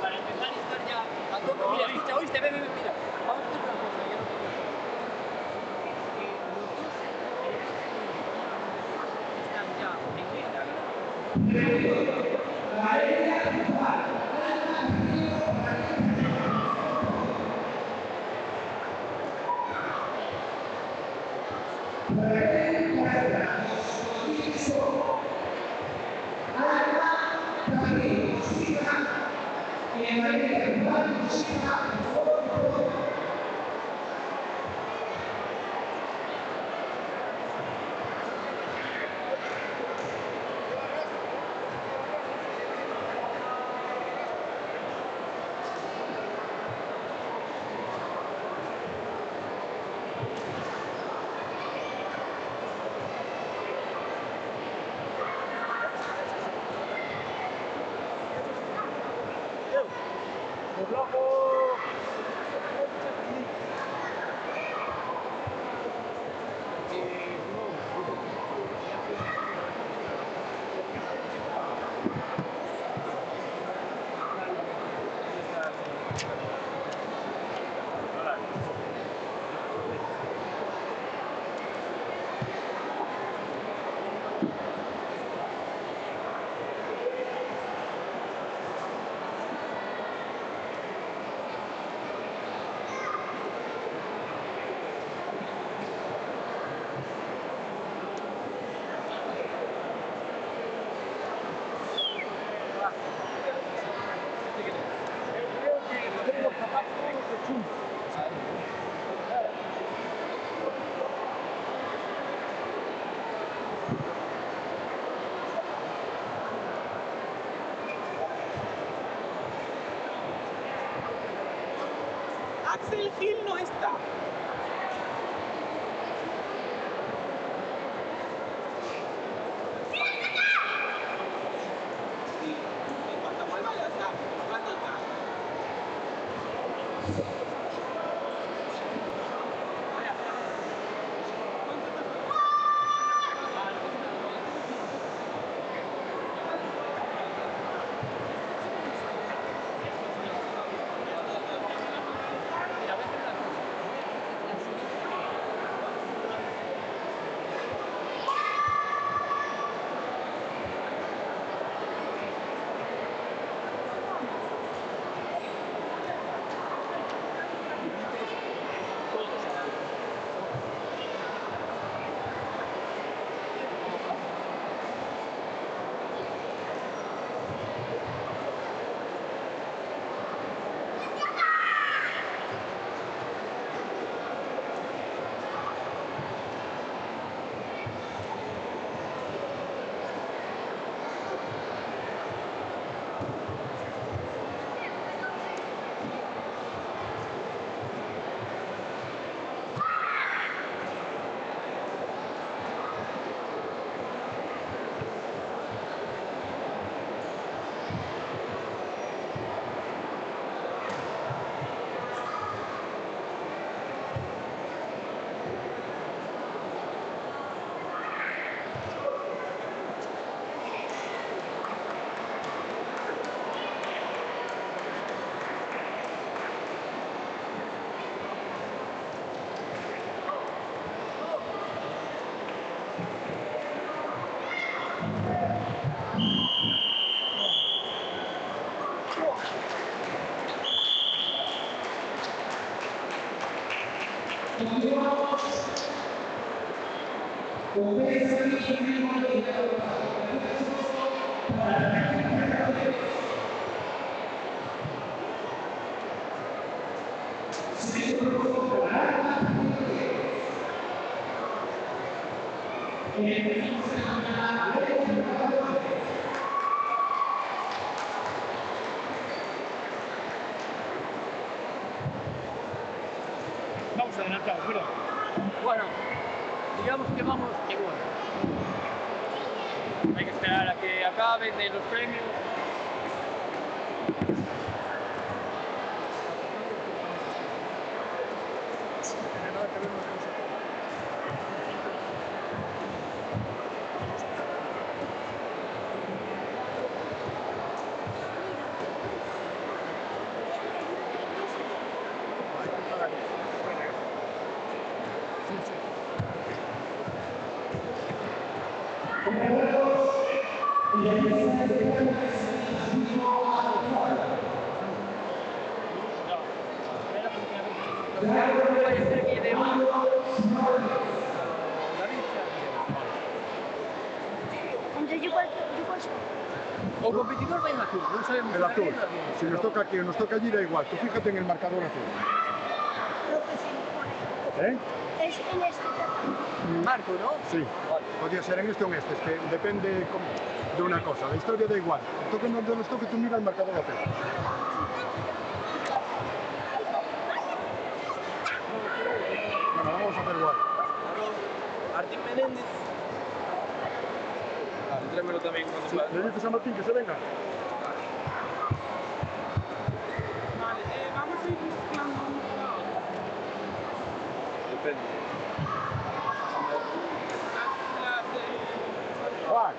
Para empezar, Axel Gil no está. En cuanto vuelva ya está. ¿Cuándo está? Vamos adelantados, ¿verdad? Bueno, digamos que vamos igual. Hay que esperar a que acaben de los premios. Entonces, yo cuál soy. O competidor va en azul, non sabemos. El azul. Si nos toca aquí o nos toca allí, da igual. Tú fíjate en el marcador azul. ¿Eh? Es en este. Marco, ¿no? Sí. Podría ser en este o en este. Es que depende de una cosa. La historia da igual. Toque donde nos toque, tú mira el marcador azul. Bueno, vamos a hacer igual. Martín Menéndez. Vale, tráemelo también cuando Sí, puedas. le dices a Martín que se venga. Vale, vamos a ir mezclando uno con otro. Depende. Juan.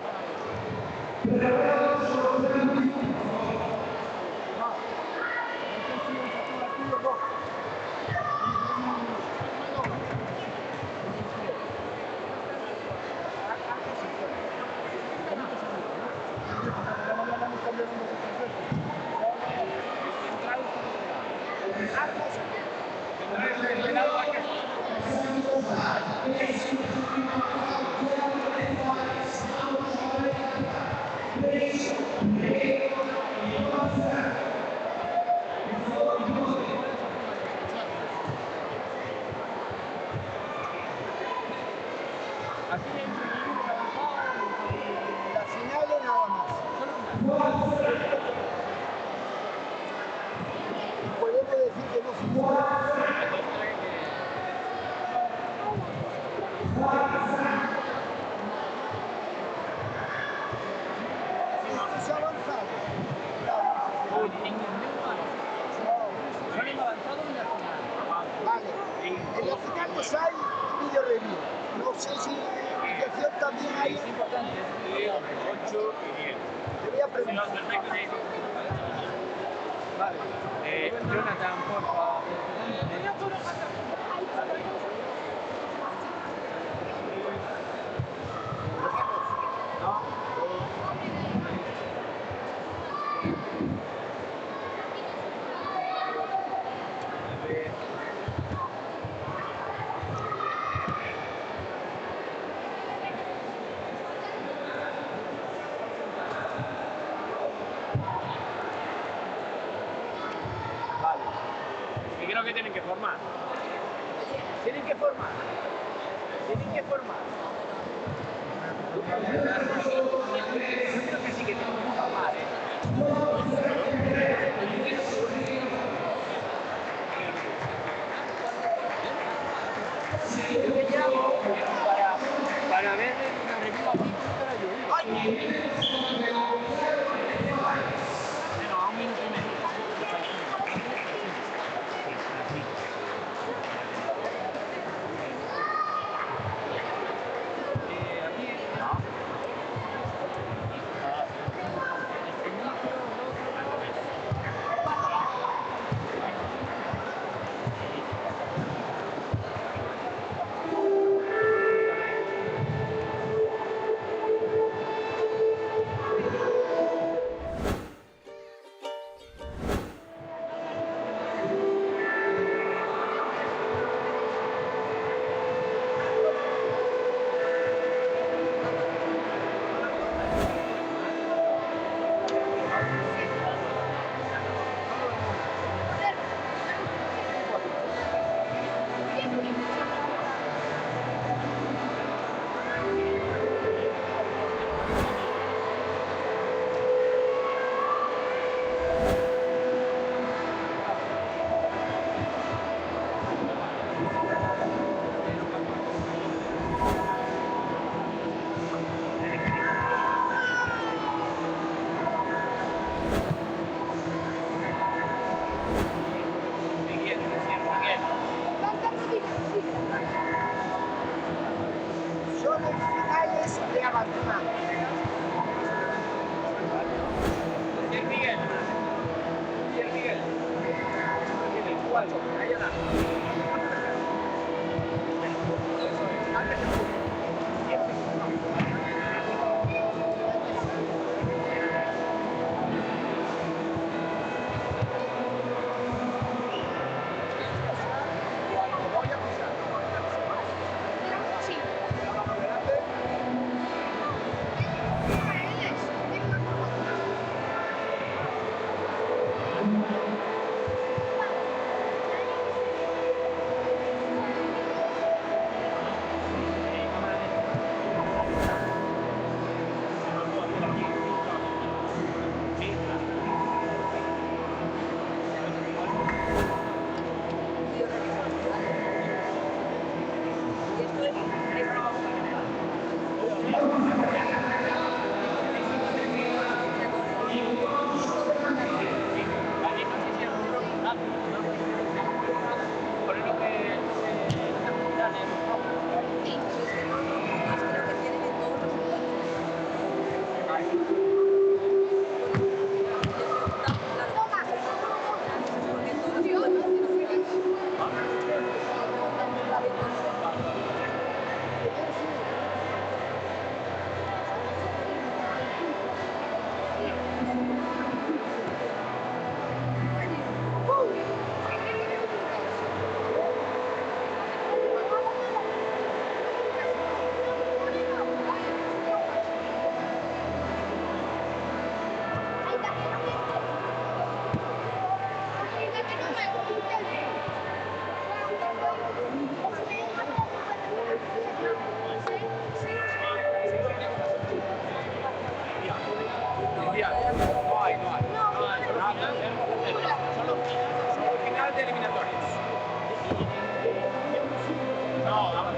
La final o nada más. Podemos decir que no final. Se ha avanzado. Vale. En la final pues hay video review. No sé si iniciación también hay. Es importante. 8 y 10. Te voy a preguntar. Vale. Jonathan, porfa. Y creo que tienen que formar. Tienen que formar. Tienen que formar. Yo creo que sí que tienen que formar, Yo te llamo para ver una review aquí para yo. Pero a 1 minuto y medio. Son en finales de abandonar. Miguel. Cuatro. Ahí está.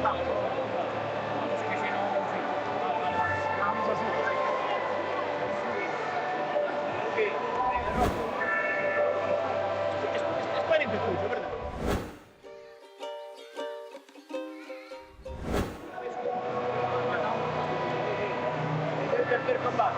Es pariente tuyo, ¿verdad? Es el tercer combate.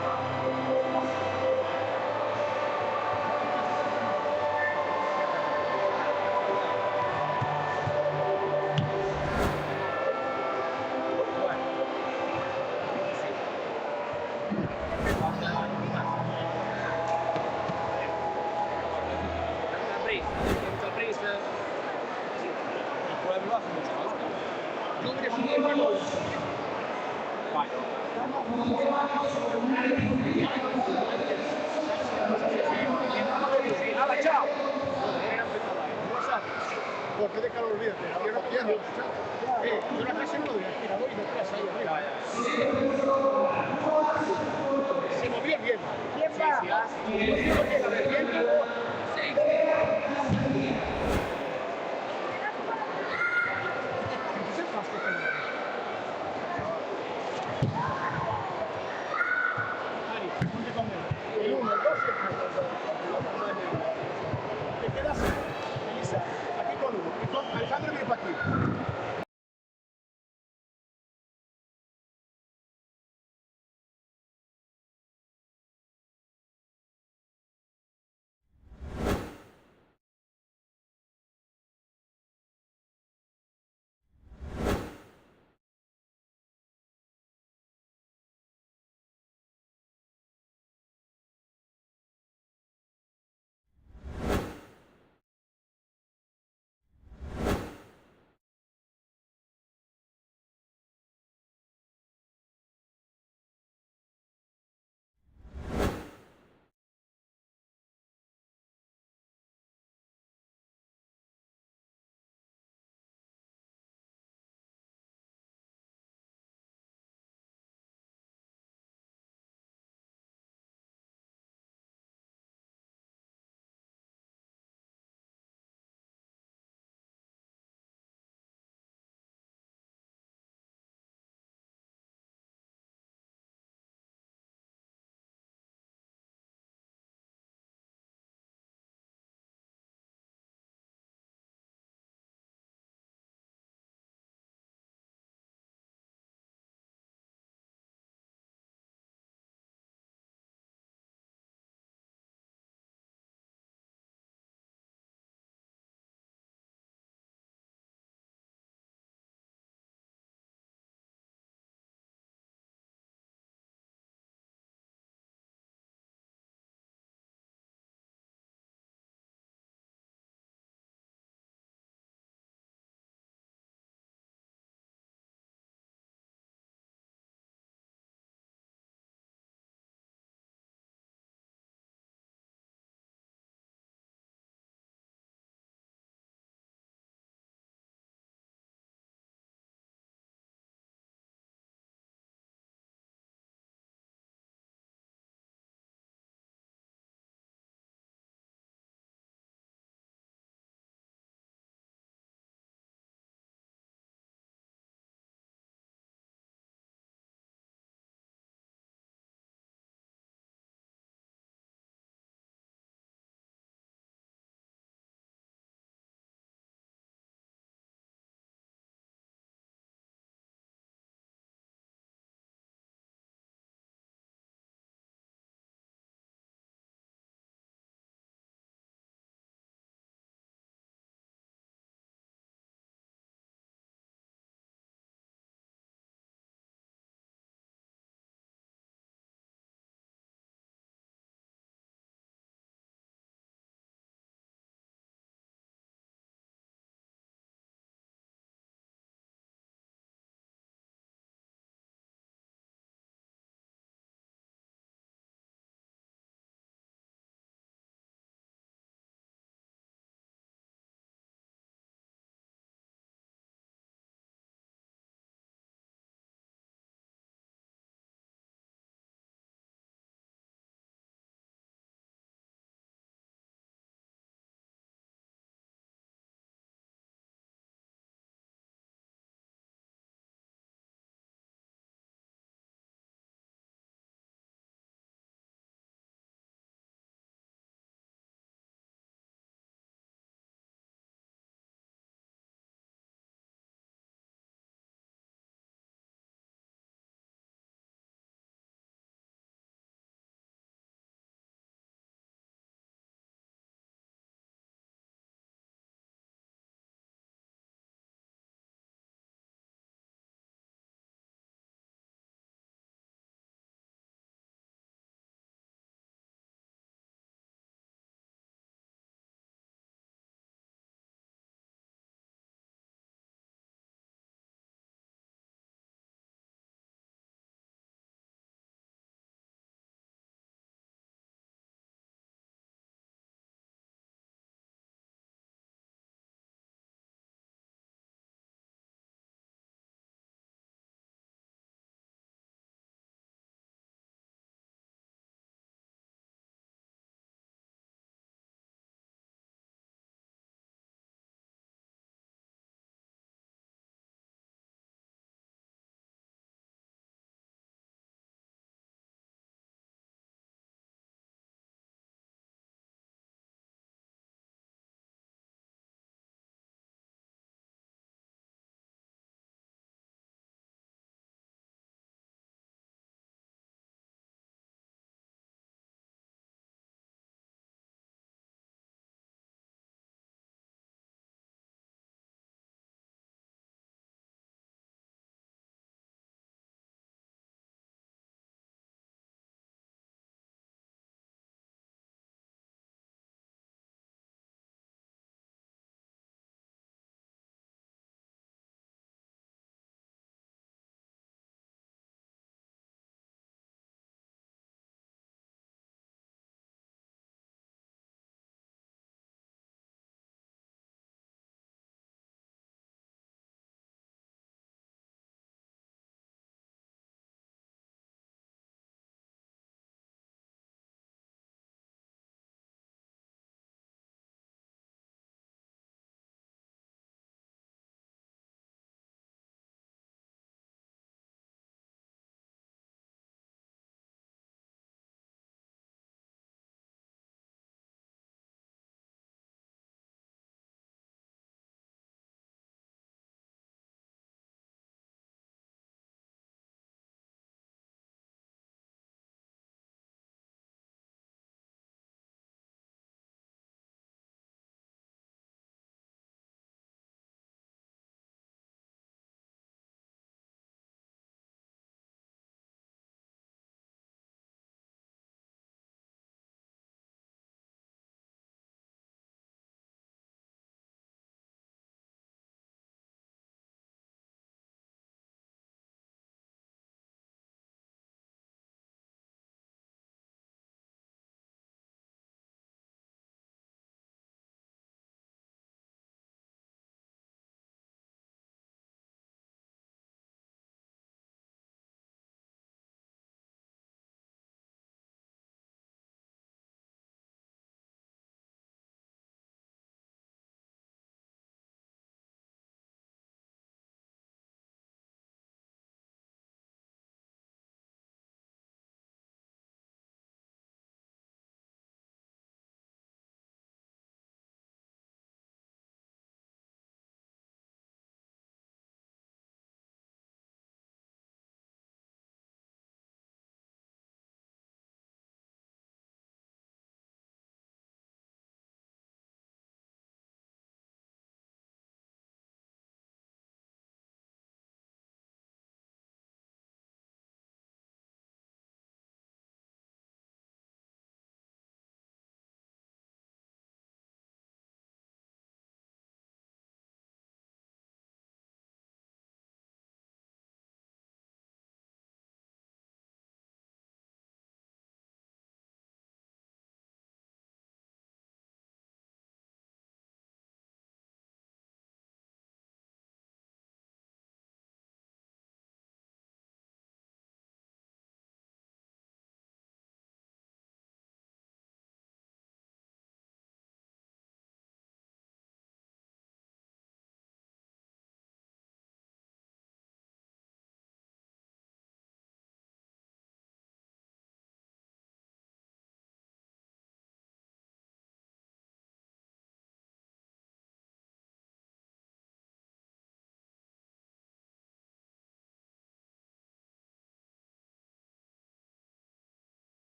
Porque de calor, olvídate. Yo no quiero. Yo la casa no lo doy, aspirador y me traes ahí arriba. Se movió el viento. ¿Quién va? El 1, el 2 y el 3. Te quedas, Elisa, aquí con uno. Y con Alejandro viene para aquí.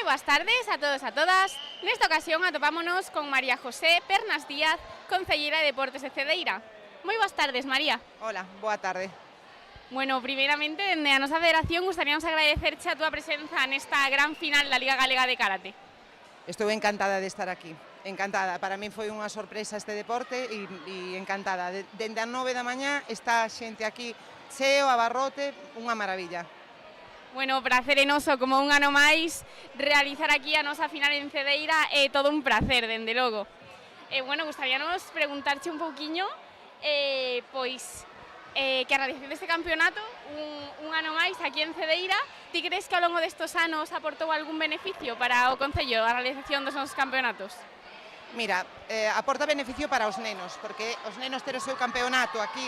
Moi boas tardes a todos e a todas. Nesta ocasión atopámonos con María José Pernas Díaz, concelleira de Deportes de Cedeira. Moi boas tardes, María. Hola, boa tarde. Bueno, primeiramente, dende a nosa federación gustaríamos agradecerche a túa presenza nesta gran final da Liga Galega de Karate. Estou encantada de estar aquí, encantada. Para min foi unha sorpresa este deporte e encantada. Dende as 9 da mañá está a xente aquí cheo, abarrote, unha maravilla. Bueno, prazer enoso como un ano máis realizar aquí a nosa final en Cedeira é todo un prazer, dende logo. Bueno, gustaríanos preguntarche un pouquiño que a realización deste campeonato un ano máis aquí en Cedeira, ti crees que ao longo destes anos aportou algún beneficio para o Concello a realización dos nosos campeonatos? Mira, aporta beneficio para os nenos, porque os nenos ter o seu campeonato aquí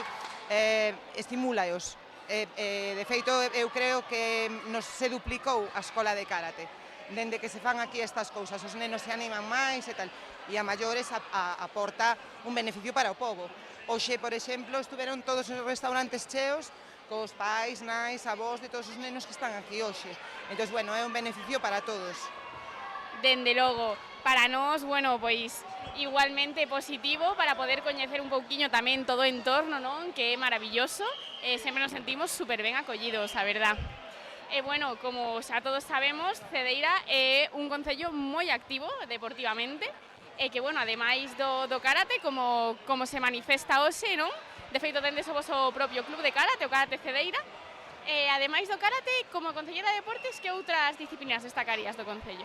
estimúlaos. De feito, eu creo que nos se duplicou a escola de karate. Dende que se fan aquí estas cousas, os nenos se animan máis e tal, e a maiores aporta un beneficio para o pobo. Hoxe, por exemplo, estuveron todos os restaurantes cheos, cos pais, nais, avós de todos os nenos que están aquí hoxe. Entón, bueno, é un beneficio para todos. Dende logo, para nós, bueno, pois igualmente positivo para poder coñecer un pouquiño tamén todo o entorno, non? Que é maravilloso, sempre nos sentimos super ben acollidos, a verdad. Bueno, como xa todos sabemos, Cedeira é un concello moi activo deportivamente, e que, bueno, ademais do karate, como se manifesta hoxe, non? De feito, tendes o voso propio club de karate, o Karate Cedeira. Ademais do karate, como concelleira de deportes, que outras disciplinas destacarías do concello?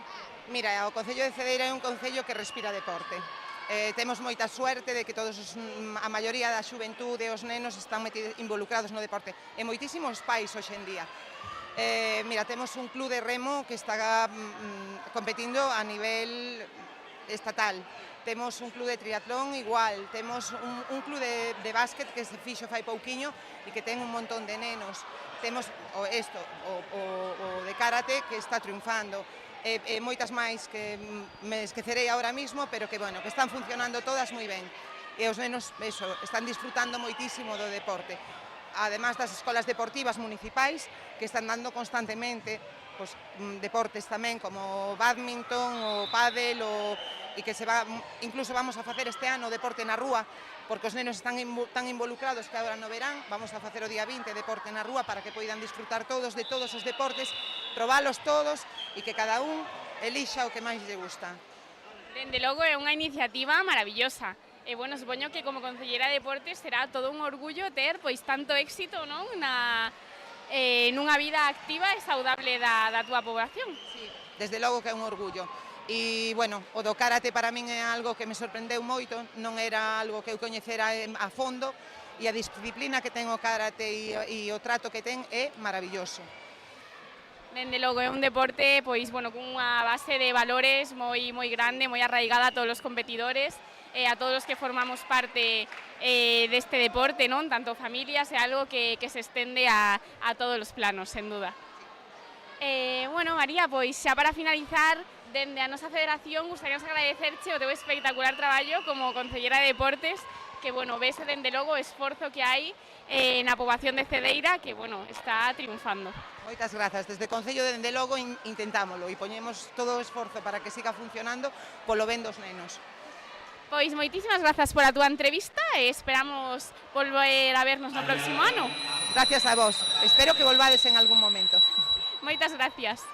Mira, o Concello de Cedeira é un concello que respira deporte. Temos moita suerte de que a maioría da xuventude e os nenos están involucrados no deporte. E moitísimos pais hoxe en día. Mira, temos un club de remo que está competindo a nivel estatal. Temos un club de triatlón igual, temos un club de básquet que se fixo fai pouquiño e que ten un montón de nenos. Temos o de karate que está triunfando. Moitas máis que me esquecerei ahora mismo, pero que, bueno, que están funcionando todas moi ben. E os nenos, están disfrutando moitísimo do deporte. Además das escolas deportivas municipais que están dando constantemente deportes tamén como o badminton, o pádel, e que incluso vamos a facer este ano deporte na rúa, porque os nenos están tan involucrados que agora no verán, vamos a facer o día 20 deporte na rúa para que poidan disfrutar todos de todos os deportes, probalos todos e que cada un elixa o que máis lle gusta. Dende logo é unha iniciativa maravillosa. E, bueno, supoño que como concelleira de deportes será todo un orgullo ter pois tanto éxito, non? Nunha vida activa e saudable da túa poboación. Sí, desde logo que é un orgullo. E, bueno, o do karate para min é algo que me sorprendeu moito, non era algo que eu coñecera a fondo, e a disciplina que ten o karate e o trato que ten é maravilloso. Dende logo é un deporte pois, bueno, cunha base de valores moi grande, moi arraigada a todos os competidores, a todos os que formamos parte deste deporte, non? Tanto familias, é algo que se estende a todos os planos, sen duda. Bueno, María, pois xa para finalizar, dende a nosa federación gustaríamos agradecerche o teu espectacular traballo como concellera de deportes, que, bueno, vese dende logo o esforzo que hai na poboación de Cedeira, que, bueno, está triunfando. Moitas grazas. Desde o Concello, dende logo, intentámoslo e poñemos todo o esforzo para que siga funcionando polo ben dos nenos. Pois moitísimas grazas pola túa entrevista e esperamos volver a vernos no próximo ano. Gracias a vos. Espero que volvades en algún momento. Moitas gracias.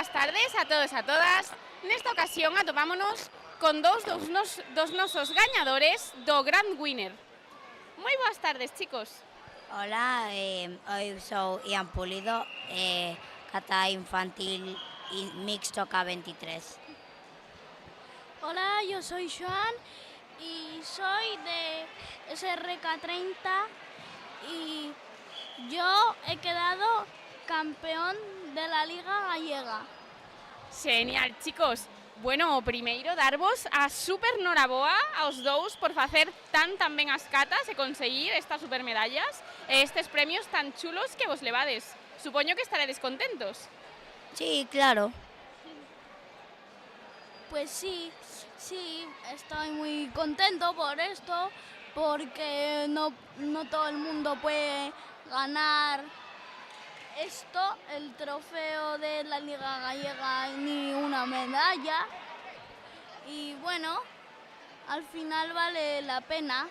boas tardes a todos e a todas. Nesta ocasión atopámonos con dos nosos gañadores do Grand Winner. Moi boas tardes, chicos. Hola, eu sou Ian Pulido, cata infantil mixto K23. Hola, yo soy Joan y soy de SRK30 y yo he quedado campeón de la Liga Gallega. Genial, chicos. Bueno, primeiro darvos a super noraboa aos dous por facer tan ben as catas e conseguir estas super medallas e estes premios tan chulos que vos levades. Supoño que estaredes contentos. Sí, claro. Pues sí, estoy muy contento por esto, porque no todo el mundo puede ganar esto, el trofeo de la Liga Gallega, ni una medalla. Y bueno, al final vale la pena.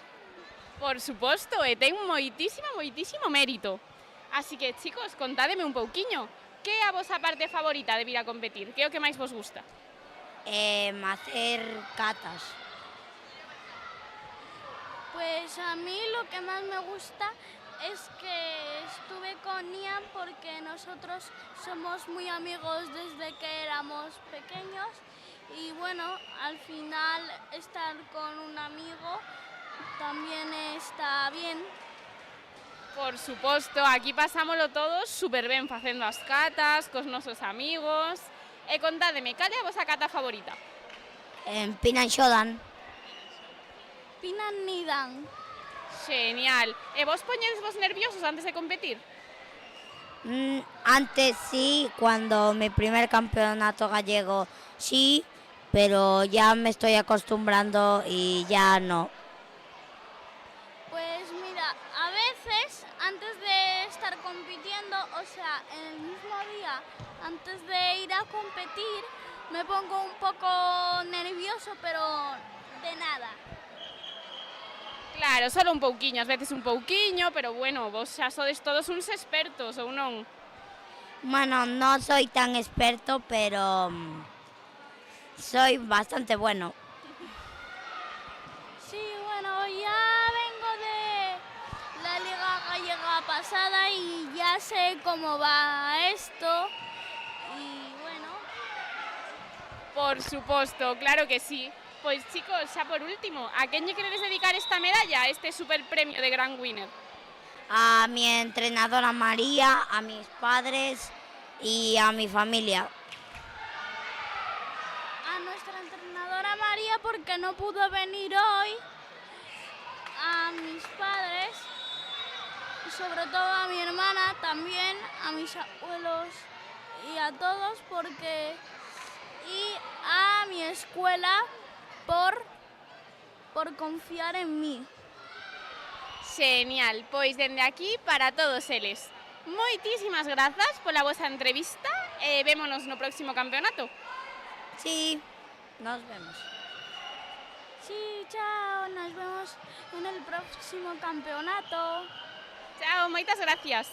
Por suposto, e ten moitísimo mérito. Así que, chicos, contádeme un pouquiño. Que é a vosa parte favorita de vir a competir? Que é o que máis vos gusta? Hacer catas. Pues a mí lo que más me gusta es que estuve con Ian porque nosotros somos muy amigos desde que éramos pequeños y bueno, al final estar con un amigo también está bien. Por suposto, aquí pasámoslo todos super ben facendo as catas, cos nosos amigos. E contádeme, cal é a vosa cata favorita? Pinan Xodan. Pinan Nidan. Genial. E vos poñedesvos nerviosos antes de competir? Antes sí, cuando mi primer campeonato gallego sí, pero ya me estoy acostumbrando y ya no. Pues mira, a veces antes de estar compitiendo, o sea, en el mismo día, antes de ir a competir, me pongo un poco nervioso, pero de nada. Claro, solo un pouquiño, ás veces un pouquiño, pero bueno, vos xa sodes todos uns expertos, ou non? Bueno, no soy tan experto, pero soy bastante bueno. Sí, bueno, ya vengo de la Liga Gallega pasada y ya sé cómo va esto y bueno. Por suposto, claro que sí. Pois, chicos, xa por último, a quen lle queredes dedicar esta medalla, este super premio de Grand Winner? A mi entrenadora María, a mis padres y a mi familia. A nuestra entrenadora María porque no pudo venir hoy, a mis padres y sobre todo a mi hermana también, a mis abuelos y a todos y a mi escuela por confiar en mí. Genial, pois dende aquí para todos eles. Moitísimas grazas pola vosa entrevista e vémonos no próximo campeonato. Sí, nos vemos. Sí, chao, nos vemos en el próximo campeonato. Chao, moitas gracias.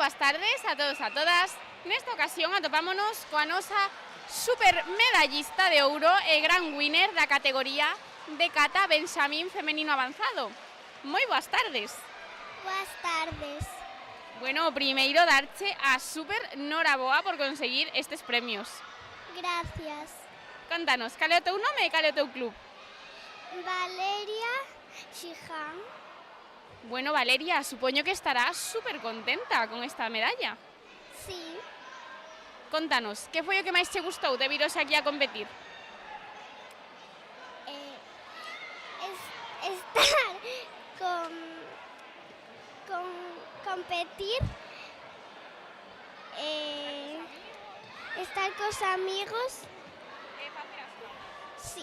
boas tardes a todos e a todas. Nesta ocasión atopámonos coa nosa super medallista de ouro e gran winner da categoría de kata Benxamín femenino avanzado. Moi boas tardes. Boas tardes. Bueno, primeiro darche a super noraboa por conseguir estes premios. Gracias. Contanos, cal é o teu nome e cal é o teu club? Valeria Xijan. Bueno, Valeria, supoño que estarás super contenta con esta medalla. Sí. Contanos, que foi o que máis che gustou de viros aquí a competir? Estar competir, estar cos amigos. Sí.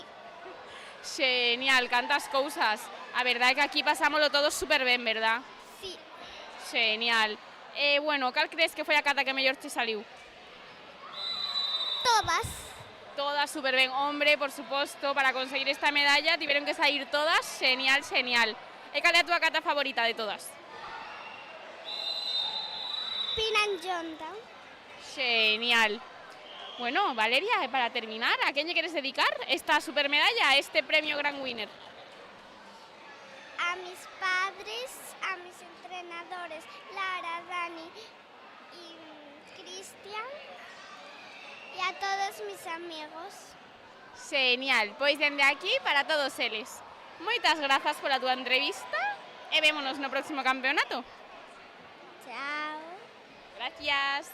Genial, cantas cousas. A verdade é que aquí pasámolo todos super ben, verdad? Sí. Genial. Bueno, cal crees que foi a cata que mellor te saliu? Todas. Todas super ben. Hombre, por suposto, para conseguir esta medalla tiveron que salir todas. Genial, genial. E cal é a túa cata favorita de todas? Piranjonda. Genial. Bueno, Valeria, para terminar, ¿a quién le quieres dedicar esta super medalla, este premio Grand Winner? A mis padres, a mis entrenadores, Lara, Dani y Cristian, y a todos mis amigos. Genial, pois dende aquí para todos eles. Moitas grazas pola túa entrevista e vémonos no próximo campeonato. Chao. Gracias.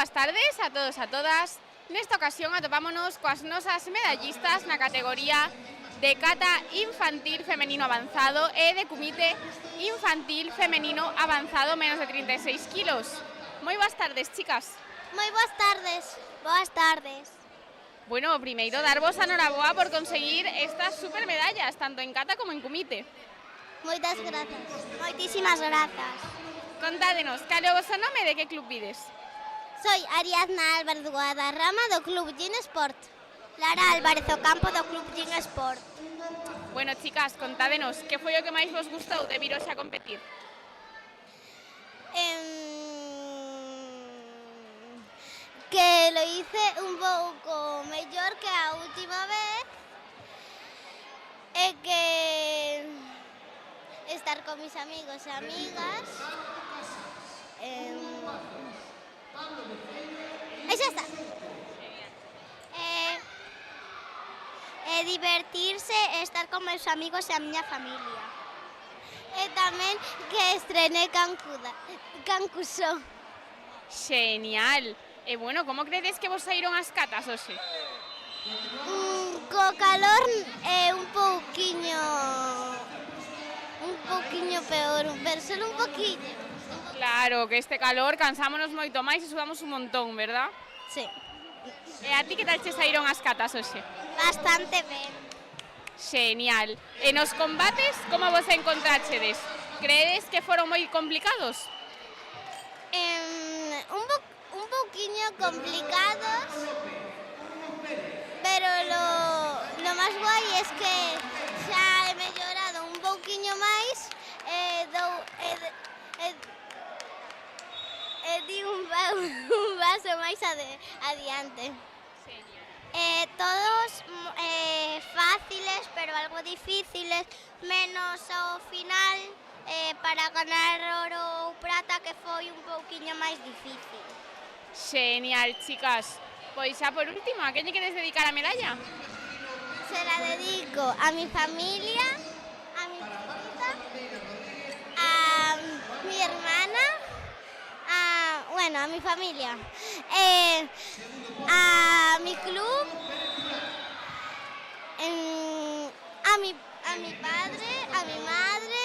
boas tardes a todos e a todas. Nesta ocasión atopámonos coas nosas medallistas na categoría de kata infantil femenino avanzado e de kumite infantil femenino avanzado menos de 36 kilos. Moi boas tardes, chicas. Moi boas tardes. Boas tardes. Bueno, primeiro darvos a noraboa por conseguir estas super medallas, tanto en kata como en kumite. Moitas grazas. Moitísimas grazas. Contádenos, cal é o vosso nome e de que club vides? Soy Ariadna Álvarez Guadarrama do Club Gin Sport. Lara Álvarez Ocampo do Club Gin Sport. Bueno, chicas, contádenos, que foi o que máis vos gustou de viros a competir? Que lo hice un pouco mellor que a última vez e que estar con mis amigos e amigas e xa está. E divertirse e estar con meus amigos e a miña familia. E tamén que estrené Cancusó. Genial. E bueno, como credes que vos saíron as catas hoxe? Co calor é un pouquiño peor, pero solo un poquinho. Claro, que este calor cansámonos moito máis e sudamos un montón, verdad? Sí. E a ti que tal che saíron as catas hoxe? Bastante ben. Genial. E nos combates, como vos encontrachedes? Creedes que foron moi complicados? Un pouquiño complicados, pero lo máis guai é que xa he mellorado un pouquiño máis e di un paso máis adiante. Todos fáciles, pero algo difíciles, menos ao final para ganar oro ou prata, que foi un pouquiño máis difícil. Genial, chicas. Pois xa por último, a que lle queres dedicar a medalla? Se la dedico a mi familia, a mi esposa, a mi hermana, a mi familia, a mi club, a mi padre, a mi madre,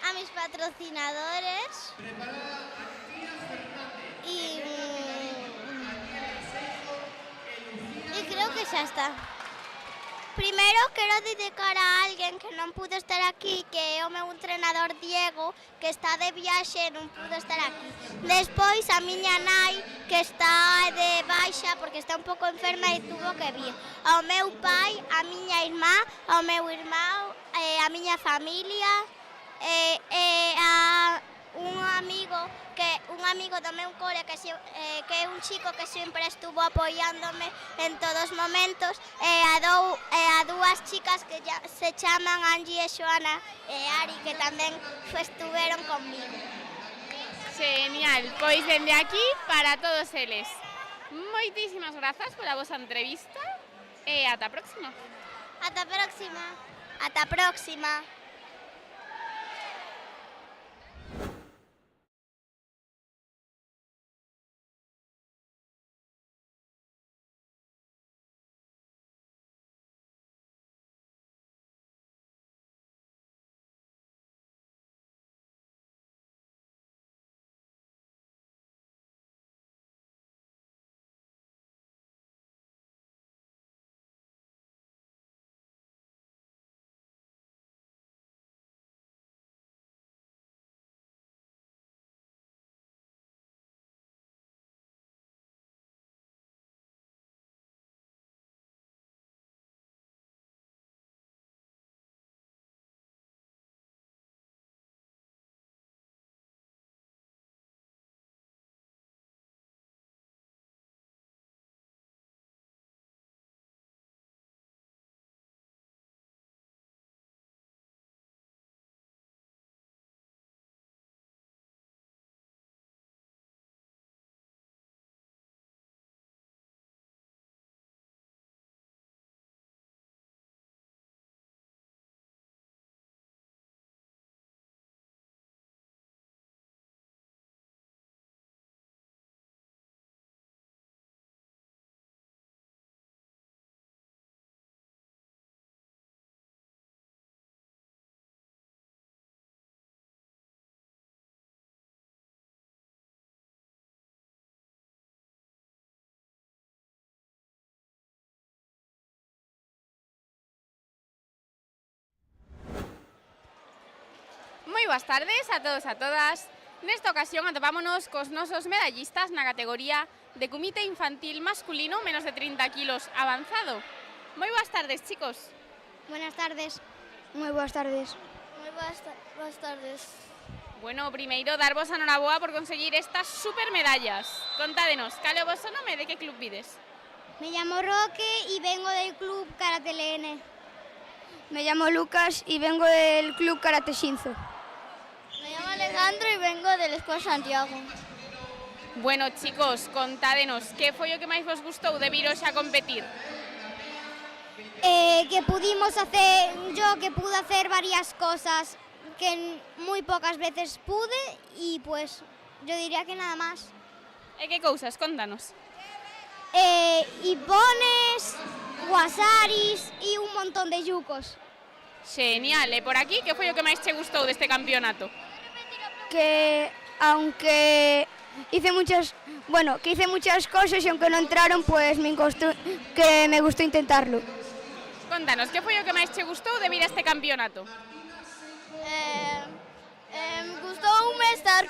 a mis patrocinadores y creo que xa está. Primeiro quero dedicar a alguén que non pudo estar aquí, que é o meu entrenador Diego, que está de viaxe e non pudo estar aquí. Despois a miña nai, que está de baixa porque está un pouco enferma e tuvo que vir. Ao meu pai, a miña irmá, ao meu irmão, a miña familia, a un amigo do meu cole que é un chico que sempre estuvo apoiándome en todos os momentos, e a dúas chicas que se chaman Angie e Xoana e Ari, que tamén estuveron comigo. Genial, pois dende aquí para todos eles. Moitísimas grazas pola vosa entrevista e ata a próxima. Ata a próxima. Ata a próxima. boas tardes a todos e a todas. Nesta ocasión atopámonos cos nosos medallistas na categoría de comité infantil masculino menos de 30 kilos avanzado. Moi boas tardes, chicos. Buenas tardes. Moi boas tardes. Muy buenas tardes. Bueno, primeiro, darvos a noraboa por conseguir estas super medallas. Contádenos, cal é o vosso nome e de que club vides? Me llamo Roque y vengo del club Karate LN. Me llamo Lucas y vengo del club Karate Shinzo. Me llamo Alejandro y vengo del Escuela Santiago. Bueno, chicos, contádenos, que foi o que máis vos gustou de viros a competir? Que pudimos hacer, yo que pude hacer varias cosas que muy pocas veces pude y pues yo diría que nada más. E que cousas? Contanos. Ipones, wasaris y un montón de yucos. Genial, e por aquí, que foi o que máis che gustou deste campeonato? Que aunque hice muchas cosas y aunque no entraron, pues me gustó intentarlo. Contanos, que foi o que máis che gustou de vir a este campeonato? Gustoume estar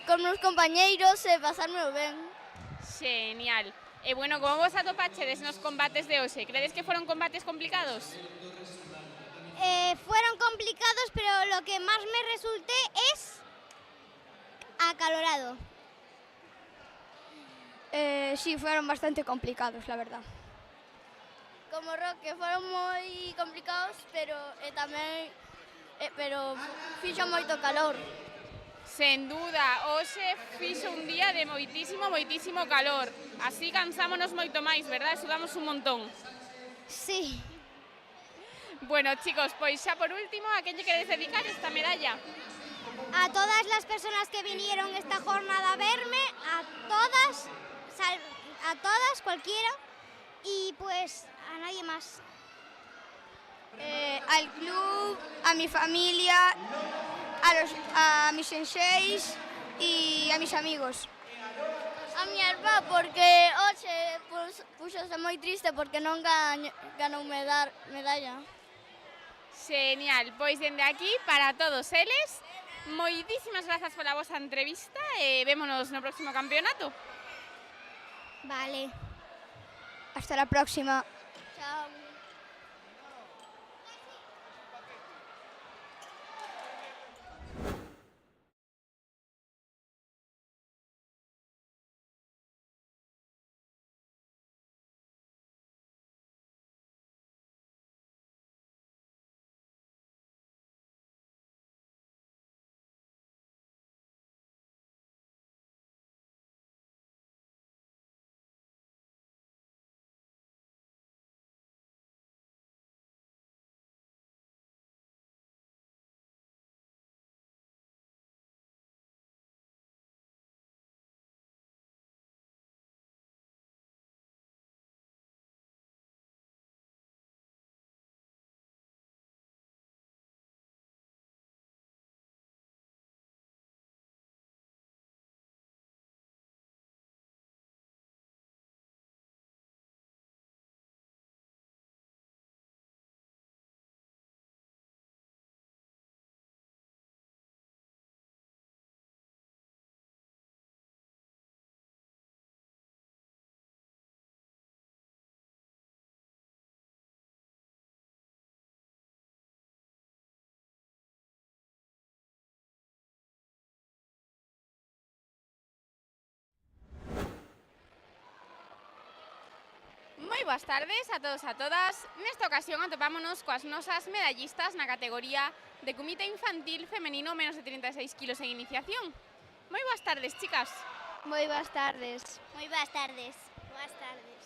con meus compañeiros e pasármelo ben. Genial. E bueno, como vos atopachedes nos combates de hoxe, credes que foron combates complicados? Fueron complicados, pero lo que más me resulté es acalorado. Sí, fueron bastante complicados, la verdad. Como Roque, fueron moi complicados, pero tamén fixo moito calor. Sen duda, hoxe fixo un día de moitísimo calor. Así cansámonos moito máis, verdad? Sudamos un montón. Sí. Bueno, chicos, pois xa por último, a quen lle queredes dedicar esta medalla? A todas las personas que vinieron esta jornada a verme, a todas, cualquiera, y pues a nadie más. Al club, a mi familia, a mis senseis y a mis amigos. A mi hermana, porque hoxe puxose moi triste porque non ganou medalla. Genial, pois dende aquí, para todos eles, moitísimas grazas pola vosa entrevista e vémonos no próximo campeonato. Vale. Hasta la próxima. Chao. Moi boas tardes a todos e a todas. Nesta ocasión atopámonos coas nosas medallistas na categoría de comité infantil femenino menos de 36 kilos en iniciación. Moi boas tardes, chicas. Moi boas tardes. Moi boas tardes. Boas tardes.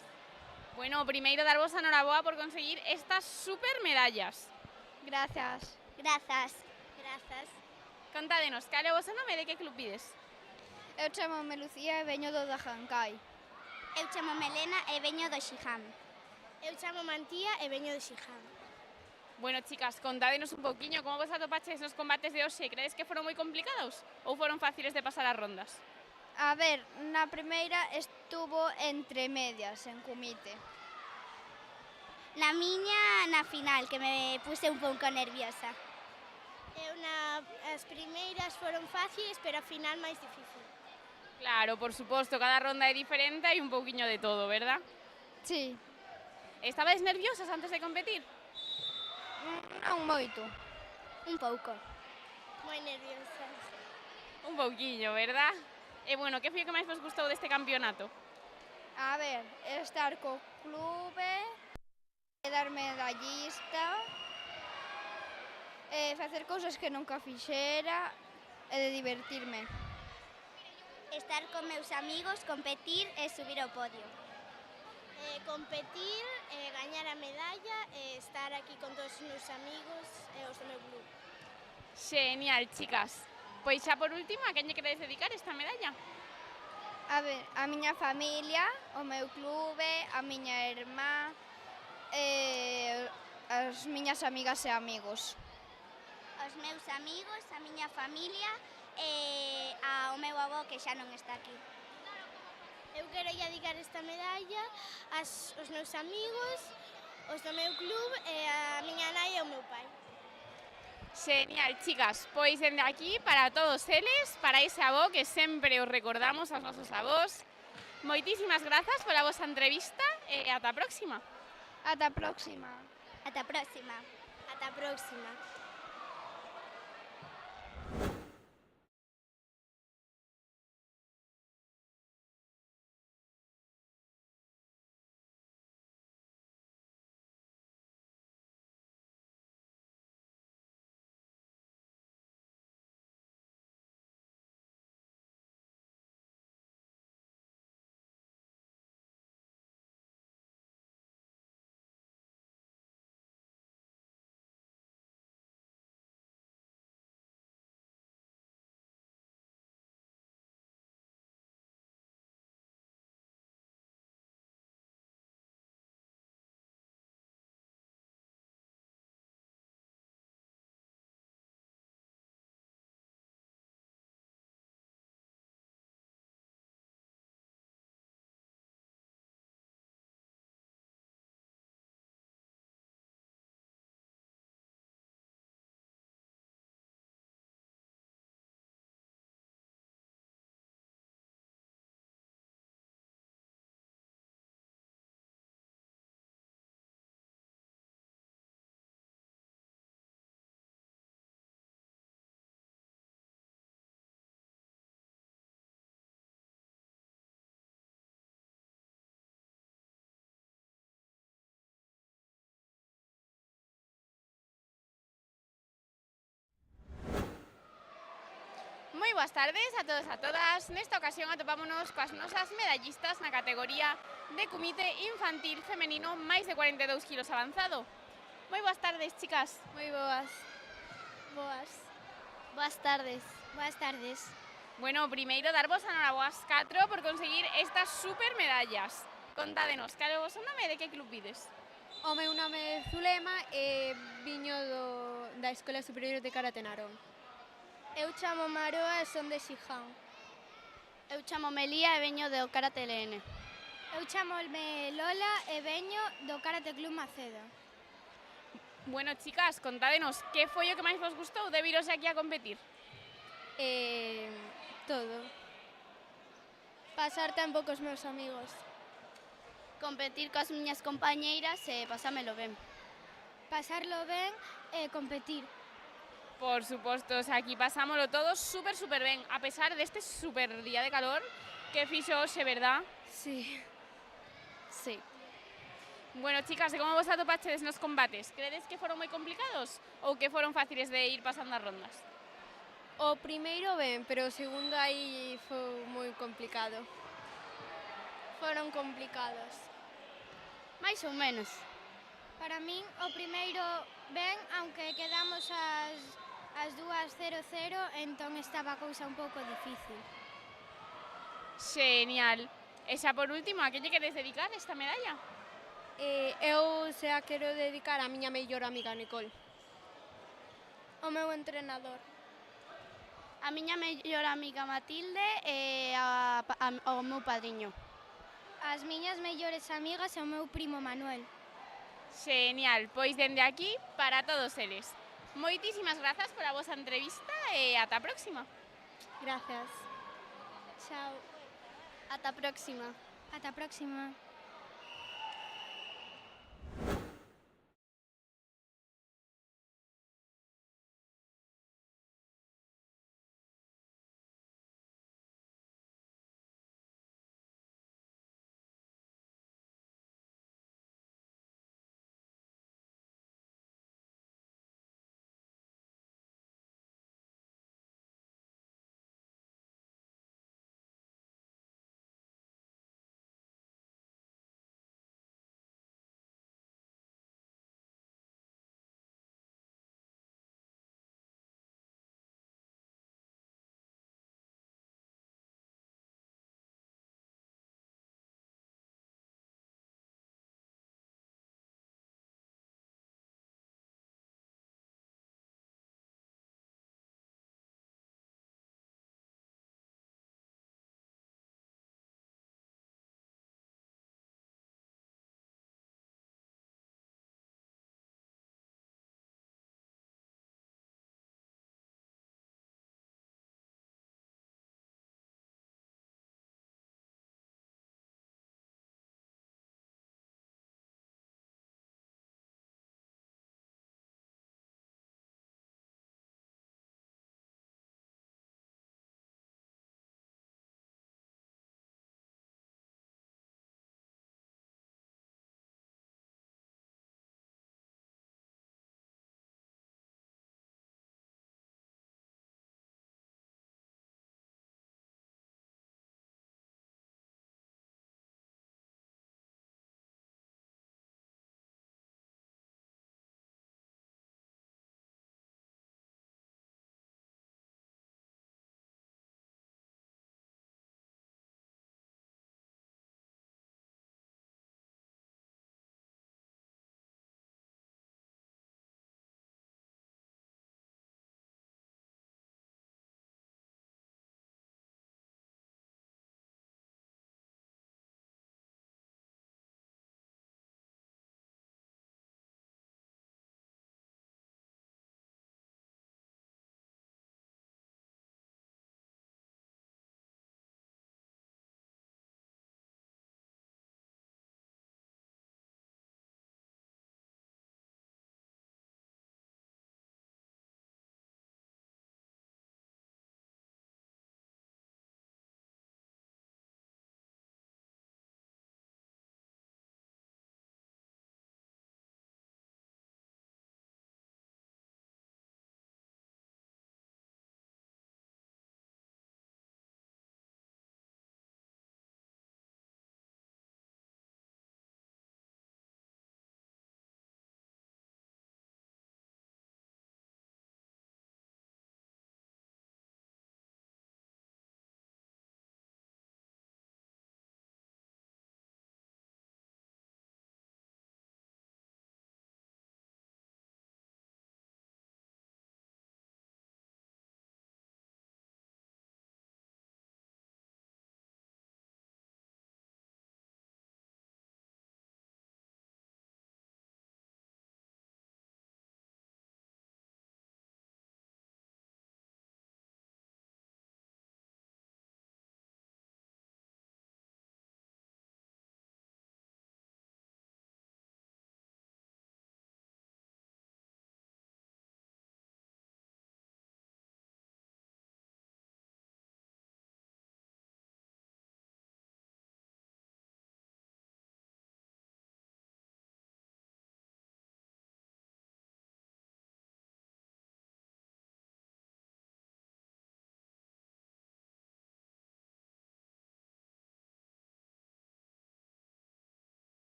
Bueno, primeiro darvos a noraboa por conseguir estas super medallas. Gracias. Grazas. Grazas. Contádenos, cal é o vosso nome e de que club vides? Eu chamo-me Lucía e veño do Dajankai. Eu chamo Melena e veño do Xijam. Eu chamo Mantía e veño do Xijam. Bueno, chicas, contádenos un poquinho como vos atopaches nos combates de hoxe. Credes que foron moi complicados ou foron fáciles de pasar as rondas? A ver, na primeira estuvo entre medias en comité. Na miña, na final, que me puse un pouco nerviosa. As primeiras foron fáciles, pero ao final máis difícil. Claro, por suposto, cada ronda é diferente e un pouquiño de todo, verdad? Sí. Estabades nerviosas antes de competir? Non moito. Un pouco. Moi nerviosas. Un pouquiño, verdad? E bueno, que foi o que máis vos gustou deste campeonato? A ver, estar co clube, dar medallista, facer cousas que nunca fixera e de divertirme. Estar con meus amigos, competir e subir ao podio. Competir, gañar a medalla e estar aquí con todos os meus amigos e os do meu club. Genial, chicas. Pois xa por último, a quen lle queredes dedicar esta medalla? A ver, a miña familia, o meu clube, a miña irmá, as miñas amigas e amigos. Aos meus amigos, a miña familia e ao meu avó que xa non está aquí. Eu quero dedicar esta medalla aos meus amigos, os do meu club e a miña nai e o meu pai. Genial, chicas. Pois dende aquí, para todos eles, para ese avó que sempre os recordamos aos nosos avós, moitísimas grazas pola vosa entrevista e ata a próxima. Ata a próxima. Ata a próxima. Ata a próxima. Moi boas tardes a todos e a todas. Nesta ocasión atopámonos coas nosas medallistas na categoría de comité infantil femenino máis de 42 kilos avanzado. Moi boas tardes, chicas. Moi boas. Boas. Boas tardes. Boas tardes. Bueno, primeiro darvos a noraboas 4 por conseguir estas super medallas. Contádenos, cal é o vosso nome e de que club vides? O meu nome é Zulema e viño da Escola Superior de Karate Narón. Eu chamo Maroa e son de Xiján. Eu chamo Melía e veño do Karate LN. Eu chamo Lola e veño do Karate Club Maceda. Bueno, chicas, contádenos, que foi o que máis vos gustou de viros aquí a competir? Todo. Pasar tempo cos meus amigos. Competir coas miñas compañeiras e pasámelo ben. Pasarlo ben e competir. Por suposto, o sea, aquí pasámoslo todo super ben, a pesar deste super día de calor que fixo hoxe, verdad? Sí. Sí. Bueno, chicas, e como vos atopachedes nos combates? Credes que foron moi complicados ou que foron fáciles de ir pasando as rondas? O primeiro ben, pero o segundo aí foi moi complicado. Foron complicados. Mais ou menos. Para min, o primeiro ben, aunque quedamos as 2-0-0, entón estaba a cousa un pouco difícil. Genial. E xa por último, a que lle queres dedicar esta medalla? Eu se a quero dedicar á miña mellor amiga Nicole. O meu entrenador. A miña mellor amiga Matilde e ao meu padriño. As miñas mellores amigas e o meu primo Manuel. Genial, pois dende aquí para todos eles. Moitísimas grazas pola vosa entrevista e ata a próxima. Gracias. Chao. Ata a próxima. Ata a próxima.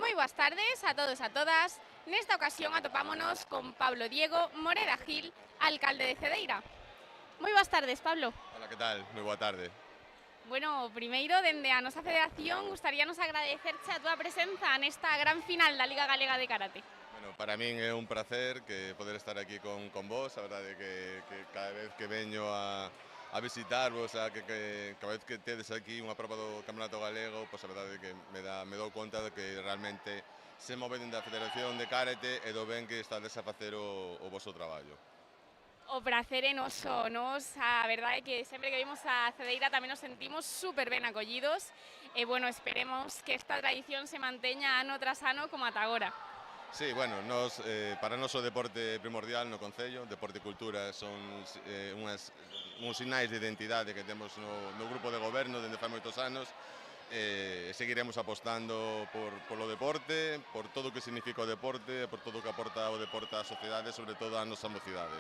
Moi boas tardes a todos e a todas. Nesta ocasión atopámonos con Pablo Diego Moreda Gil, alcalde de Cedeira. Moi boas tardes, Pablo. Hola, que tal? Moi boa tarde. Bueno, primeiro, dende a nosa federación, gustaríanos agradecerche a túa presenza nesta gran final da Liga Galega de Karate. Bueno, para min é un placer que poder estar aquí con vos, a verdade que cada vez que veño a visitarvos, cada vez que tedes aquí unha prova do Campeonato Galego, pois a verdade que me dou conta de que realmente se moven da Federación de Karate e do ben que estades a facer o vosso traballo. O prazer é noso, a verdade é que sempre que vimos a Cedeira tamén nos sentimos super ben acollidos e, bueno, esperemos que esta tradición se manteña ano tras ano como ata agora. Sí, bueno, para nós o deporte primordial no Concello, deporte e cultura son uns sinais de identidade que temos no grupo de goberno dende fai moitos anos. Seguiremos apostando por o deporte, por todo o que significa o deporte, por todo o que aporta o deporte á sociedade, sobre todo á nosa mocidade.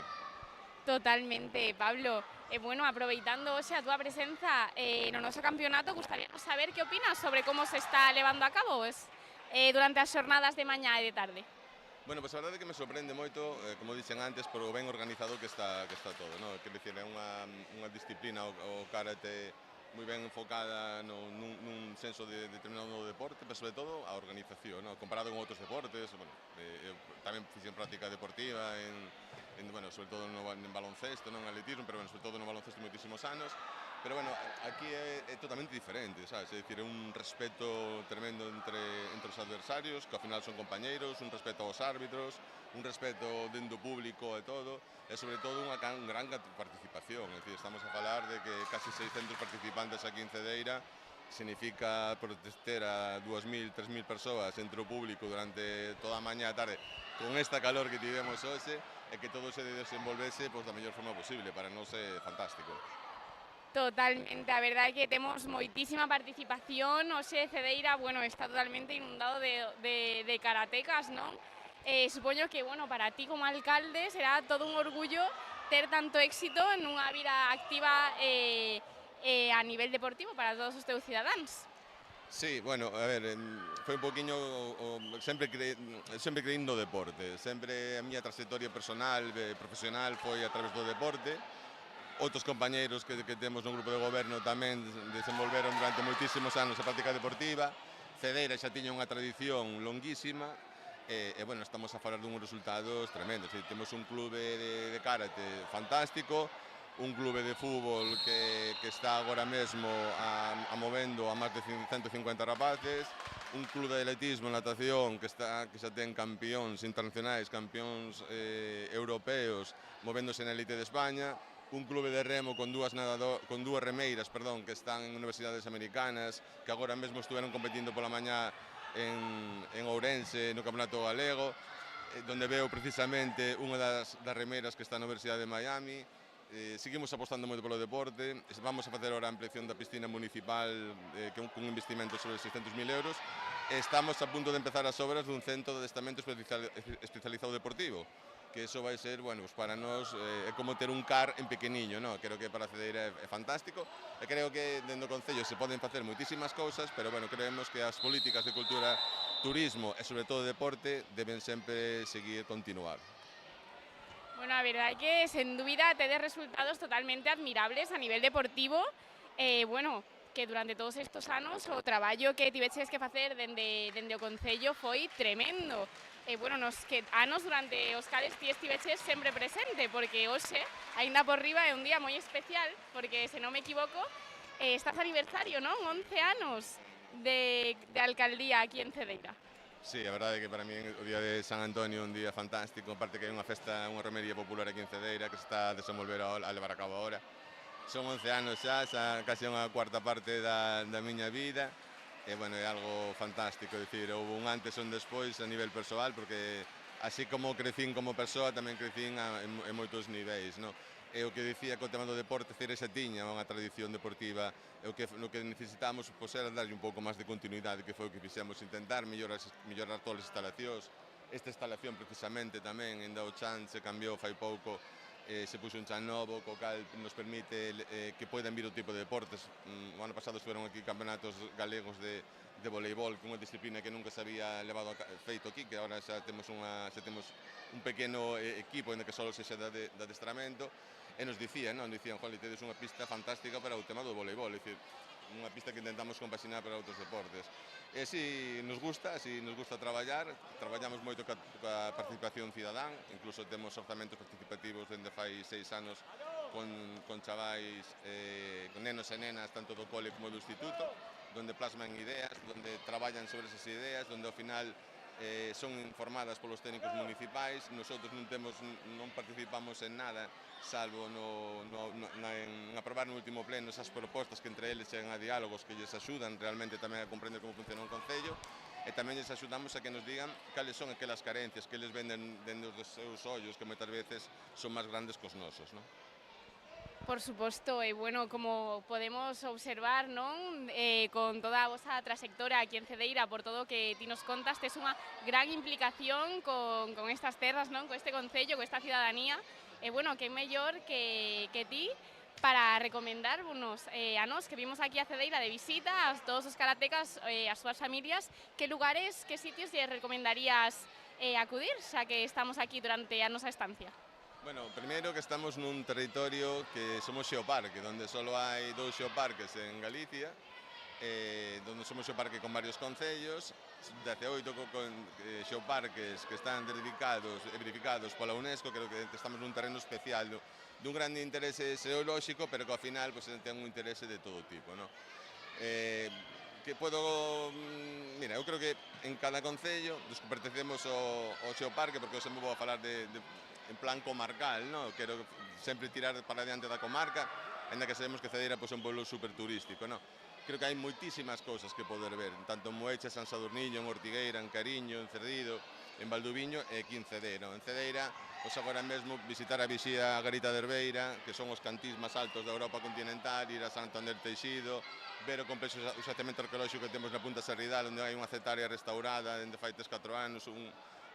Totalmente, Pablo. Bueno, aproveitando hoxe a túa presenza no noso campeonato, gustaríamos saber que opinas sobre como se está levando a cabo durante as xornadas de mañá e de tarde. Bueno, pois a verdade é que me sorprende moito, como dixen antes, por o ben organizado que está todo, non? Quer dicir, é unha disciplina, o karate, moi ben enfocada nun senso de determinado do deporte, pero sobre todo a organización, non? Comparado con outros deportes, bueno, tamén fixen práctica deportiva, bueno, sobre todo en baloncesto, non en atletismo, pero bueno, sobre todo no baloncesto moitísimos anos. Pero bueno, aquí é totalmente diferente, sabes? É dicir, é un respeto tremendo entre os adversarios, que ao final son compañeiros, un respeto aos árbitros, un respeto dentro do público e todo, e sobre todo unha gran participación. É dicir, estamos a falar de que casi 600 participantes aquí en Cedeira, significa ter a 2.000, 3.000 persoas entre o público durante toda a mañá e a tarde, con esta calor que tivemos hoxe, e que todo se desenvolvese da mellor forma posible. Para nós é fantástico. Totalmente, a verdade é que temos moitísima participación, hoxe Cedeira, bueno, está totalmente inundado de karatecas, non? Supoño que, bueno, para ti como alcalde será todo un orgullo ter tanto éxito en unha vida activa a nivel deportivo para todos os teus cidadáns. Sí, bueno, a ver, foi un poquinho, sempre creín no deporte, sempre a miña trayectoria personal, profesional, foi a través do deporte. Outros compañeiros que temos no grupo de goberno tamén desenvolveron durante moitísimos anos a práctica deportiva. Cedeira xa tiña unha tradición longuísima e, bueno, estamos a falar dun resultados tremendos. Temos un clube de karate fantástico, un clube de fútbol que está agora mesmo movendo a máis de 150 rapaces, un clube de atletismo e natación que xa ten campións internacionais, campións europeos movéndose na elite de España, un clube de remo con dúas remeiras, que están en universidades americanas, que agora mesmo estuveron competindo pola mañá en Ourense no Campeonato Galego, donde veo precisamente unha das remeiras que está na Universidade de Miami. Seguimos apostando moito polo deporte, vamos a facer ahora a ampliación da piscina municipal con un investimento sobre 600.000 euros, e estamos a punto de empezar as obras dun centro de adestramento especializado deportivo, que iso vai ser, bueno, para nós é como ter un CAR en pequeniño, non? Creo que para Cedeira é fantástico, e creo que dentro do Concello se poden facer moitísimas cousas, pero, bueno, creemos que as políticas de cultura, turismo e, sobre todo, deporte deben sempre seguir continuar. Bueno, a verdade é que, sen dúbida, tedes resultados totalmente admirables a nivel deportivo, bueno, que durante todos estos anos o traballo que tiveches que facer dende o Concello foi tremendo. Bueno, anos durante os cales ti estiveches sempre presente, porque hoxe, aínda por riba, é un día moi especial, porque, se non me equivoco, estás aniversario, non? 11 anos de alcaldía aquí en Cedeira. Sí, a verdade é que para mí o día de San Antonio é un día fantástico, aparte que hai unha festa, unha romería popular aquí en Cedeira que se está a desenvolver a levar a cabo agora. Son 11 anos xa casi unha cuarta parte da miña vida. E, bueno, é algo fantástico, dicir, houve un antes e un despois a nivel persoal, porque así como crecín como persoa, tamén crecín en moitos niveis, non? E o que dicía que o tema do deporte, Cedeira xa tiña unha tradición deportiva, e o que necesitamos era darlle un pouco máis de continuidade, que foi o que fixemos, intentar mellorar todas as instalacións. Esta instalación, precisamente, tamén, en Dao Chan, se cambiou fai pouco, se puxo un chan novo, co cal nos permite que poidan vir o tipo de deportes. O ano pasado estiveron aquí campeonatos galegos de de voleibol, que é unha disciplina que nunca se había feito aquí, que agora xa temos un pequeno equipo en que só se xa de adestramento, e nos dicían, "Jolly, tedes unha pista fantástica para o tema do voleibol", é dicir, unha pista que intentamos compaxinar para outros deportes. E así nos gusta traballar, traballamos moito coa participación cidadán, incluso temos orzamentos participativos dende fai 6 anos con chavais, con nenos e nenas, tanto do cole como do instituto, donde plasman ideas, donde traballan sobre esas ideas, donde ao final son informadas polos técnicos municipais. Nosotros non participamos en nada, salvo en aprobar no último pleno esas propostas que entre eles chegan a diálogos que lles axudan realmente tamén a comprender como funciona un concello, e tamén lles axudamos a que nos digan cales son aquelas carencias que eles venden dentro dos seus ollos, que moitas veces son máis grandes cos nosos, non? Por suposto, e bueno, como podemos observar, non? Con toda a vosa trayectoria aquí en Cedeira, por todo o que ti nos contas, tes unha gran implicación con estas terras, non? Con este concello, con esta cidadanía, e bueno, que mellor que ti para recomendarnos a nós que vimos aquí a Cedeira de visita, a todos os karatecas, as súas familias, que lugares, que sitios lle recomendarías acudir, xa que estamos aquí durante a nosa estancia? Bueno, primeiro que estamos nun territorio que somos xeoparque, donde solo hai 2 xeoparques en Galicia, donde somos xeoparque con varios concellos, 18 xeoparques que están dedicados e verificados pola UNESCO. Creo que estamos nun terreno especial dun grande interese xeolóxico, pero que ao final ten un interese de todo tipo, non? Que podo... Mira, eu creo que en cada concello, dos que pertencemos ao xeoparque, porque eu sempre vou a falar en plan comarcal, non? Quero sempre tirar para diante da comarca, ainda que sabemos que Cedeira é un pueblo super turístico, non? Creo que hai moitísimas cousas que poder ver, tanto en Moeche, San Sadurniño, en Ortigueira, en Cariño, en Cerdido, en Valduviño e aquí en Cedeira. En Cedeira, agora mesmo visitar a Vixía Garita de Herbeira, que son os cantís máis altos da Europa continental, ir a Santander Teixido, ver o complexo o xacemento arqueolóxico que temos na Punta Serridal, onde hai unha cetaria restaurada dende fai 3-4 anos,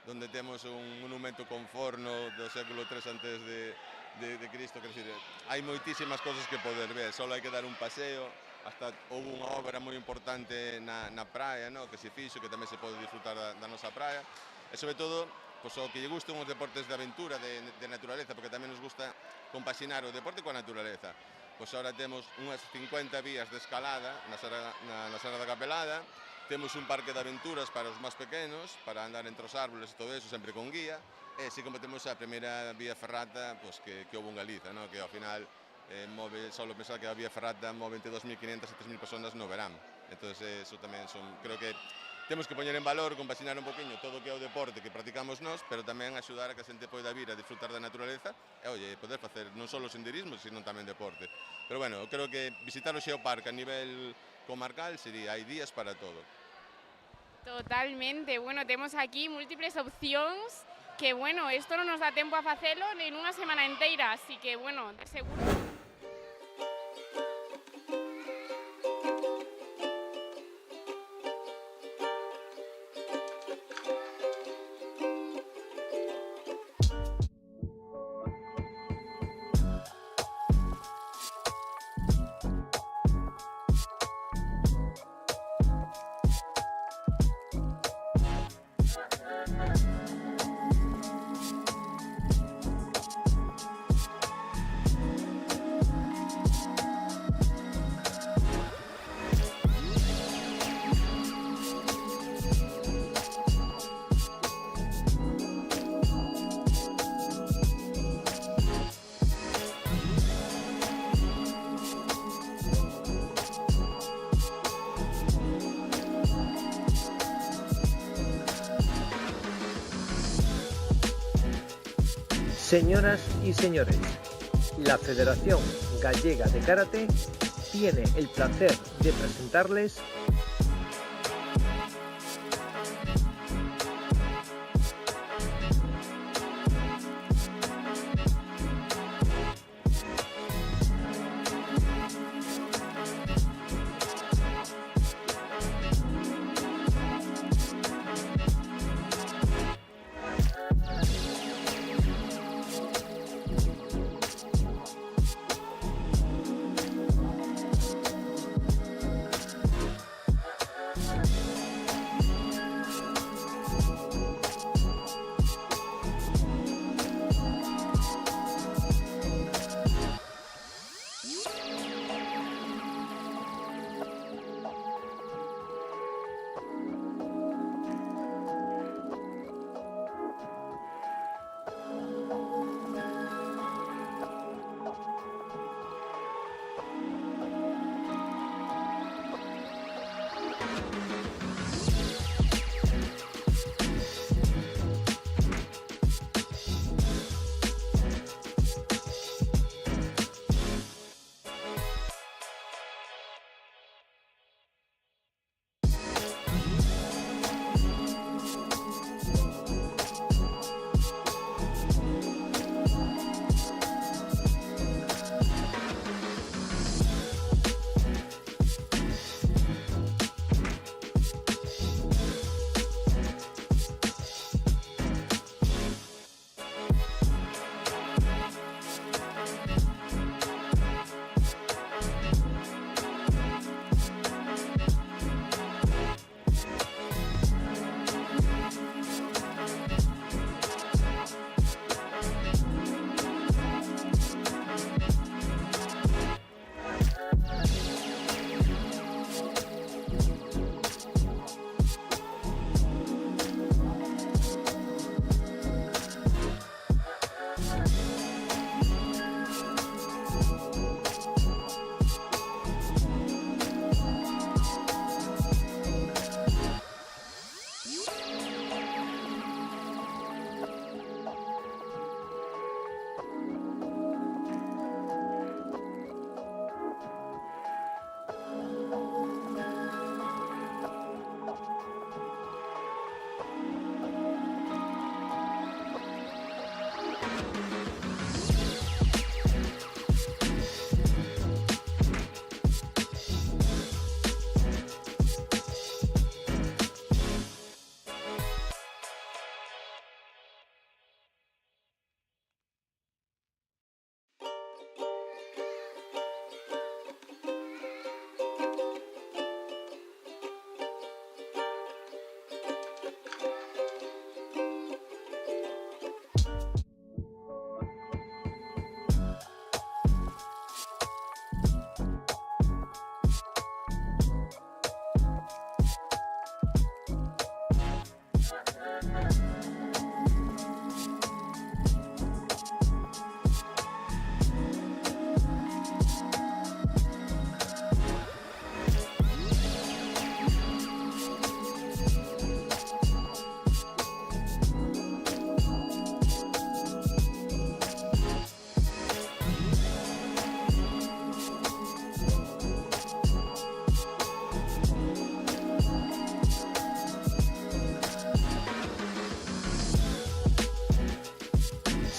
donde temos un monumento con forno do século III antes de Cristo. Quer dizer, hai moitísimas cousas que poder ver, só hai que dar un paseo. Hasta houve unha obra moi importante na praia, que se fixo, que tamén se pode disfrutar da nosa praia. E sobre todo, o que lle gustan os deportes de aventura, de naturaleza, porque tamén nos gusta compaxinar o deporte coa naturaleza. Pois agora temos unhas 50 vías de escalada na Serra da Capelada, temos un parque de aventuras para os máis pequenos, para andar entre os árboles e todo eso, sempre con guía, e así como temos a primeira vía ferrata que houve en Galiza, que ao final move, só pensar que a vía ferrata move entre 2.500 e 3.000 personas no verán. Entón, eso tamén creo que temos que poñer en valor, compaxinar un poquinho todo o que é o deporte que practicamos nós, pero tamén axudar a que a xente poida vir a disfrutar da naturaleza e, poder facer non só o senderismo, sino tamén deporte. Pero, bueno, eu creo que visitar o xeoparque a nivel comarcal hai días para todo. Totalmente, bueno, temos aquí múltiples opcións que, bueno, isto non nos dá tempo a facelo en unha semana inteira, así que, bueno, de seguro... Señoras y señores, la Federación Gallega de Karate tiene el placer de presentarles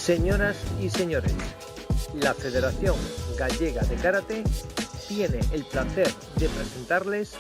Señoras y señores, la Federación Gallega de Karate tiene el placer de presentarles